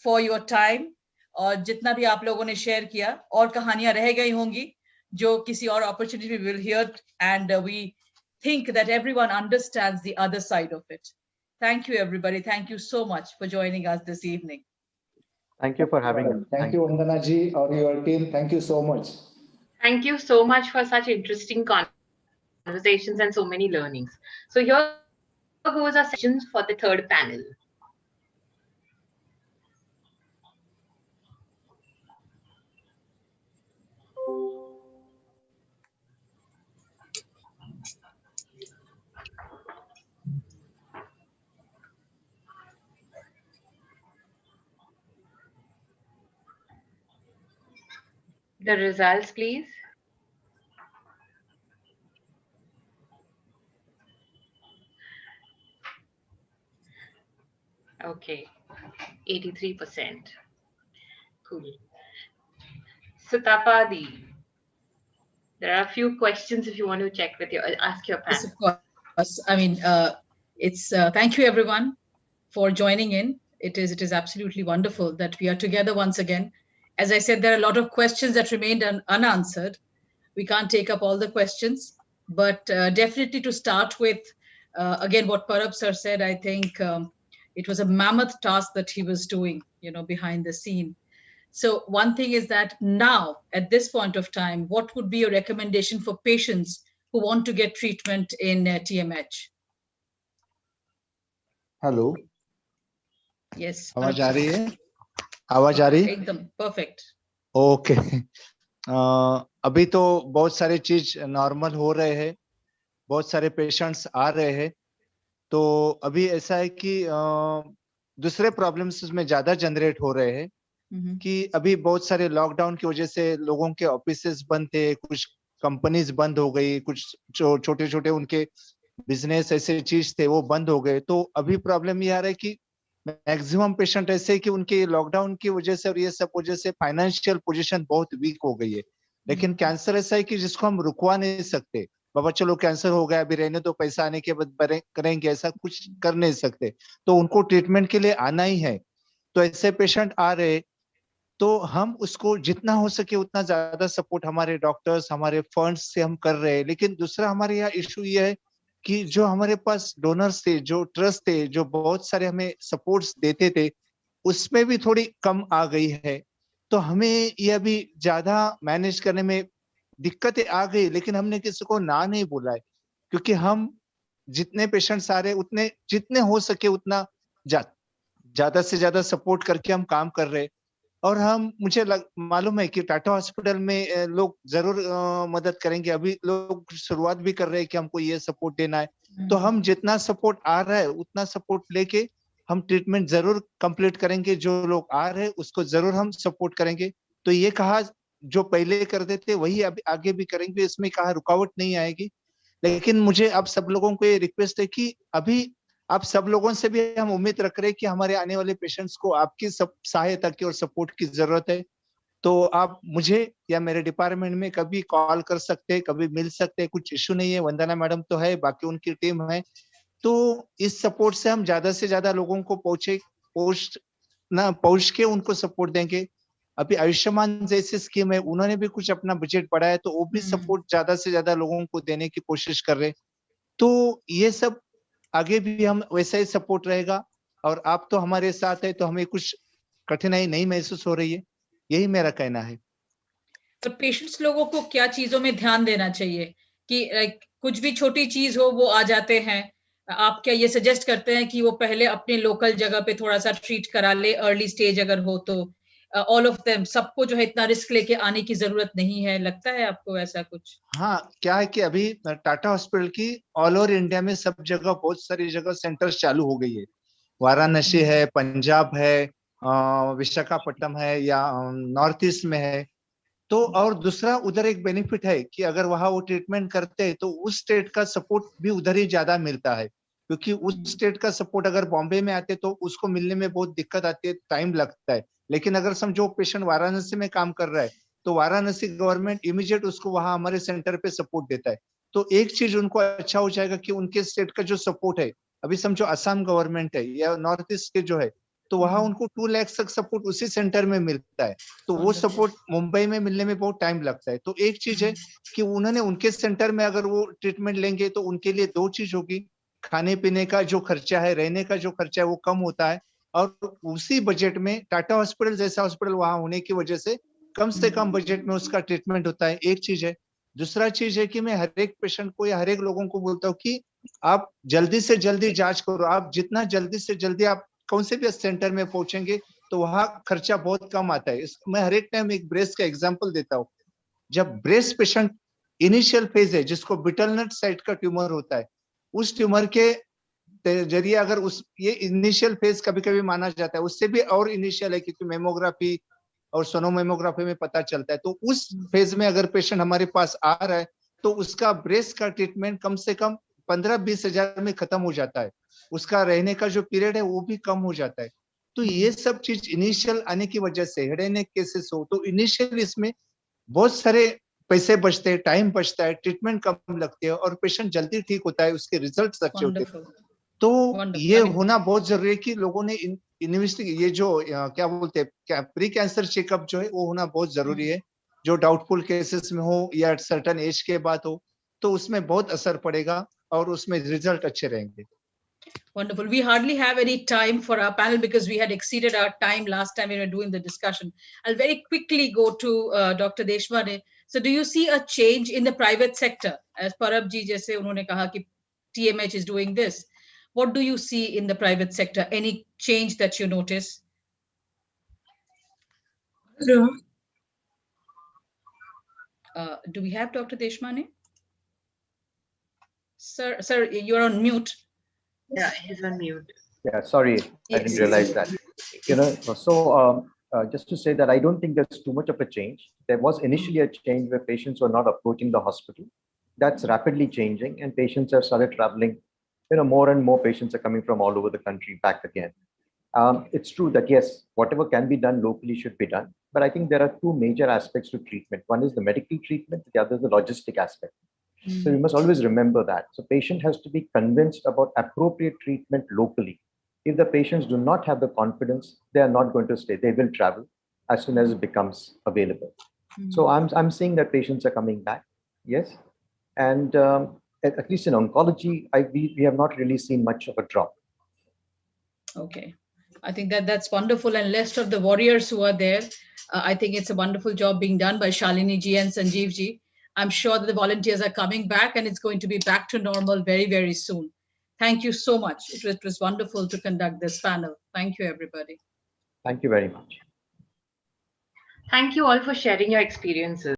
for your time. और जितना भी आप लोगों ने share किया, और कहानियां रह गई होंगी जो किसी और opportunity we will hear, and we think that everyone understands the other side of it. Thank you everybody. Thank you so much for joining us this evening. Thank you for having us. Thank you Vandana ji or your team. Thank you so much. Thank you so much for such interesting conversations and so many learnings. So here goes our sessions for the third panel. The results, please. Okay, 83%. Cool. Sutapa Di, there are a few questions if you want to check with ask your panel. Yes, of course. I mean, it's thank you everyone for joining in. It is absolutely wonderful that we are together once again. As I said, there are a lot of questions that remained unanswered. We can't take up all the questions, but definitely to start with, again, what Parab sir said, I think it was a mammoth task that he was doing, behind the scene. So one thing is that now, at this point of time, what would be your recommendation for patients who want to get treatment in TMH? Hello, Yes. आवाज आ रही है? आवाज आ रही है? एकदम perfect. Okay. अभी तो बहुत सारे चीज नॉर्मल हो रहे हैं, बहुत सारे पेशेंट्स आ रहे हैं। तो अभी ऐसा है कि दूसरे प्रॉब्लम्स में ज्यादा जनरेट हो रहे हैं कि अभी बहुत सारे लॉकडाउन की वजह से लोगों के ऑफिसेस बंद थे, कुछ कंपनीज बंद हो गई, कुछ छोटे छोटे उनके बिजनेस ऐसे चीज थे वो बंद हो गए। तो अभी प्रॉब्लम ये आ रहा है कि मैक्सिमम पेशेंट ऐसे है कि उनके लॉकडाउन की वजह से और ये सब वजह से फाइनेंशियल पोजीशन बहुत वीक हो गई है। लेकिन कैंसर ऐसा है कि जिसको हम रुकवा नहीं सकते। बाबा चलो कैंसर हो गया, अभी रहने तो पैसा आने के बाद करेंगे, ऐसा कुछ कर नहीं सकते। तो उनको ट्रीटमेंट के लिए आना ही है। तो ऐसे पेशेंट आ रहे, तो हम उसको जितना हो सके उतना ज्यादा सपोर्ट हमारे डॉक्टर्स, हमारे फंड्स से हम कर रहे हैं। लेकिन दूसरा हमारे यहाँ इशू ये है कि जो हमारे पास डोनर्स थे, जो ट्रस्ट थे, जो बहुत सारे हमें सपोर्ट्स देते थे, उसमें भी थोड़ी कम आ गई है। तो हमें ये अभी ज्यादा मैनेज करने में दिक्कतें आ गई, लेकिन हमने किसी को ना नहीं बोला है, क्योंकि हम जितने पेशेंट्स आ रहे उतने जितने हो सके उतना ज्यादा से ज्यादा सपोर्ट करके हम काम कर रहे। और हम मुझे मालूम है कि टाटा हॉस्पिटल में लोग जरूर मदद करेंगे। अभी लोग शुरुआत भी कर रहे हैं कि हमको ये सपोर्ट देना है। तो हम जितना सपोर्ट आ रहा है उतना सपोर्ट लेके हम ट्रीटमेंट जरूर कंप्लीट करेंगे। जो लोग आ रहे हैं उसको जरूर हम सपोर्ट करेंगे। तो ये कहा जो पहले करते थे वही अभी आगे भी करेंगे, इसमें कहा रुकावट नहीं आएगी। लेकिन मुझे अब सब लोगों को ये रिक्वेस्ट है कि अभी आप सब लोगों से भी हम उम्मीद रख रहे हैं कि हमारे आने वाले पेशेंट्स को आपकी सब सहायता की और सपोर्ट की जरूरत है। तो आप मुझे या मेरे डिपार्टमेंट में कभी कॉल कर सकते हैं, कभी मिल सकते हैं, कुछ इशू नहीं है। वंदना मैडम तो है, बाकी उनकी टीम है। तो इस सपोर्ट से हम ज्यादा से ज्यादा लोगों को पहुंच के उनको सपोर्ट देंगे। अभी आयुष्मान जैसी स्कीम है, उन्होंने भी कुछ अपना बजट बढ़ाया, तो वो भी सपोर्ट ज्यादा से ज्यादा लोगों को देने की कोशिश कर रहे। तो ये सब आगे भी हम वैसा ही सपोर्ट रहेगा। और आप तो हमारे साथ है, तो हमें कुछ कठिनाई नहीं महसूस हो रही है, यही मेरा कहना है। तो पेशेंट्स लोगों को क्या चीजों में ध्यान देना चाहिए कि कुछ भी छोटी चीज हो वो आ जाते हैं? आप क्या ये सजेस्ट करते हैं कि वो पहले अपने लोकल जगह पे थोड़ा सा ट्रीट करा ले, अर्ली स्टेज अगर हो तो? ऑल ऑफ देम, सबको जो है इतना रिस्क लेके आने की जरूरत नहीं है, लगता है आपको ऐसा कुछ? हाँ, क्या है कि अभी टाटा हॉस्पिटल की ऑल ओवर इंडिया में सब जगह बहुत सारी जगह सेंटर्स चालू हो गई है। वाराणसी है, पंजाब है, विशाखापट्टनम है, या नॉर्थ ईस्ट में है। तो और दूसरा उधर एक बेनिफिट है कि अगर वहां वो ट्रीटमेंट करते हैं तो उस स्टेट का सपोर्ट भी उधर ही ज्यादा मिलता है। क्योंकि उस स्टेट का सपोर्ट अगर बॉम्बे में आते तो उसको मिलने में बहुत दिक्कत आती है, टाइम लगता है। लेकिन अगर समझो पेशेंट वाराणसी में काम कर रहा है तो वाराणसी गवर्नमेंट इमीडिएट उसको वहां हमारे सेंटर पे सपोर्ट देता है। तो एक चीज उनको अच्छा हो जाएगा कि उनके स्टेट का जो सपोर्ट है, अभी समझो असम गवर्नमेंट है या नॉर्थ ईस्ट के जो है, तो वहां उनको 2 लाख तक सपोर्ट उसी सेंटर में मिलता है। तो वो सपोर्ट मुंबई में मिलने में बहुत टाइम लगता है। तो एक चीज है कि उन्होंने उनके सेंटर में अगर वो ट्रीटमेंट लेंगे तो उनके लिए 2 चीज होगी। खाने पीने का जो खर्चा है, रहने का जो खर्चा है वो कम होता है। और उसी बजट में टाटा हॉस्पिटल जैसा हॉस्पिटल वहां होने की वजह से कम बजट में उसका ट्रीटमेंट होता है। एक चीज है। दूसरा चीज है कि मैं हर एक पेशेंट को या हर एक लोगों को बोलता हूँ कि आप जल्दी से जल्दी जांच करो। आप जितना जल्दी से जल्दी आप कौन से भी सेंटर में पहुंचेंगे तो वहां खर्चा बहुत कम आता है। मैं हर एक टाइम एक ब्रेस्ट का एग्जांपल देता हूँ। जब ब्रेस्ट पेशेंट इनिशियल फेज है, जिसको बिटल नट साइट का ट्यूमर होता है, उस ट्यूमर के जरिए अगर ये इनिशियल फेज कभी कभी माना जाता है, उससे भी और इनिशियल है क्योंकि मेमोग्राफी और सोनोमेमोग्राफी में पता चलता है। तो उस फेज में अगर पेशेंट हमारे पास आ रहा है तो उसका ब्रेस्ट का ट्रीटमेंट कम से कम 15-20 हजार में खत्म हो जाता है। उसका रहने का जो पीरियड है वो भी कम हो जाता है। तो ये सब चीज इनिशियल आने की वजह से हेड एंड नेक केसेस हो तो इनिशियल इसमें बहुत सारे पैसे बचते हैं, टाइम बचता है, ट्रीटमेंट कम लगती है और पेशेंट जल्दी ठीक होता है, उसके रिजल्ट अच्छे होते हैं। तो ये होना बहुत जरूरी है कि लोगों ने इन्वेस्टिगेट, ये जो क्या बोलते हैं प्री कैंसर चेकअप जो है वो होना बहुत जरूरी है। जो डाउटफुल केसेस में हो या सर्टेन एज के बाद हो तो उसमें बहुत असर पड़ेगा और उसमें रिजल्ट अच्छे रहेंगे। Wonderful. We hardly have any time for our panel because we had exceeded our time last time we were doing the discussion. I'll very quickly go to Dr. Deshmane. So do you see a change in the private sector? As Parab ji jaise unhone kaha ki TMH is doing this. What do you see in the private sector? Any change that you notice? Hello. Do we have Dr. Deshmane? Sir, you're on mute. Yeah, he's on mute. Yeah, sorry, I Yes. didn't realize that. Just to say that I don't think there's too much of a change. There was initially a change where patients were not approaching the hospital. That's rapidly changing, and patients have started traveling. More and more patients are coming from all over the country back again. It's true that yes, whatever can be done locally should be done. But I think there are two major aspects to treatment. One is the medical treatment, the other is the logistic aspect. So you must always remember that. So patient has to be convinced about appropriate treatment locally. If the patients do not have the confidence, they are not going to stay. They will travel as soon as it becomes available. So I'm seeing that patients are coming back. Yes. And at least in oncology, we have not really seen much of a drop. Okay. I think that's wonderful. And rest of the warriors who are there, I think it's a wonderful job being done by Shalini ji and Sanjeev ji. I'm sure that the volunteers are coming back and it's going to be back to normal very, very soon. Thank you so much. It was wonderful to conduct this panel. Thank you, everybody. Thank you very much. Thank you all for sharing your experiences.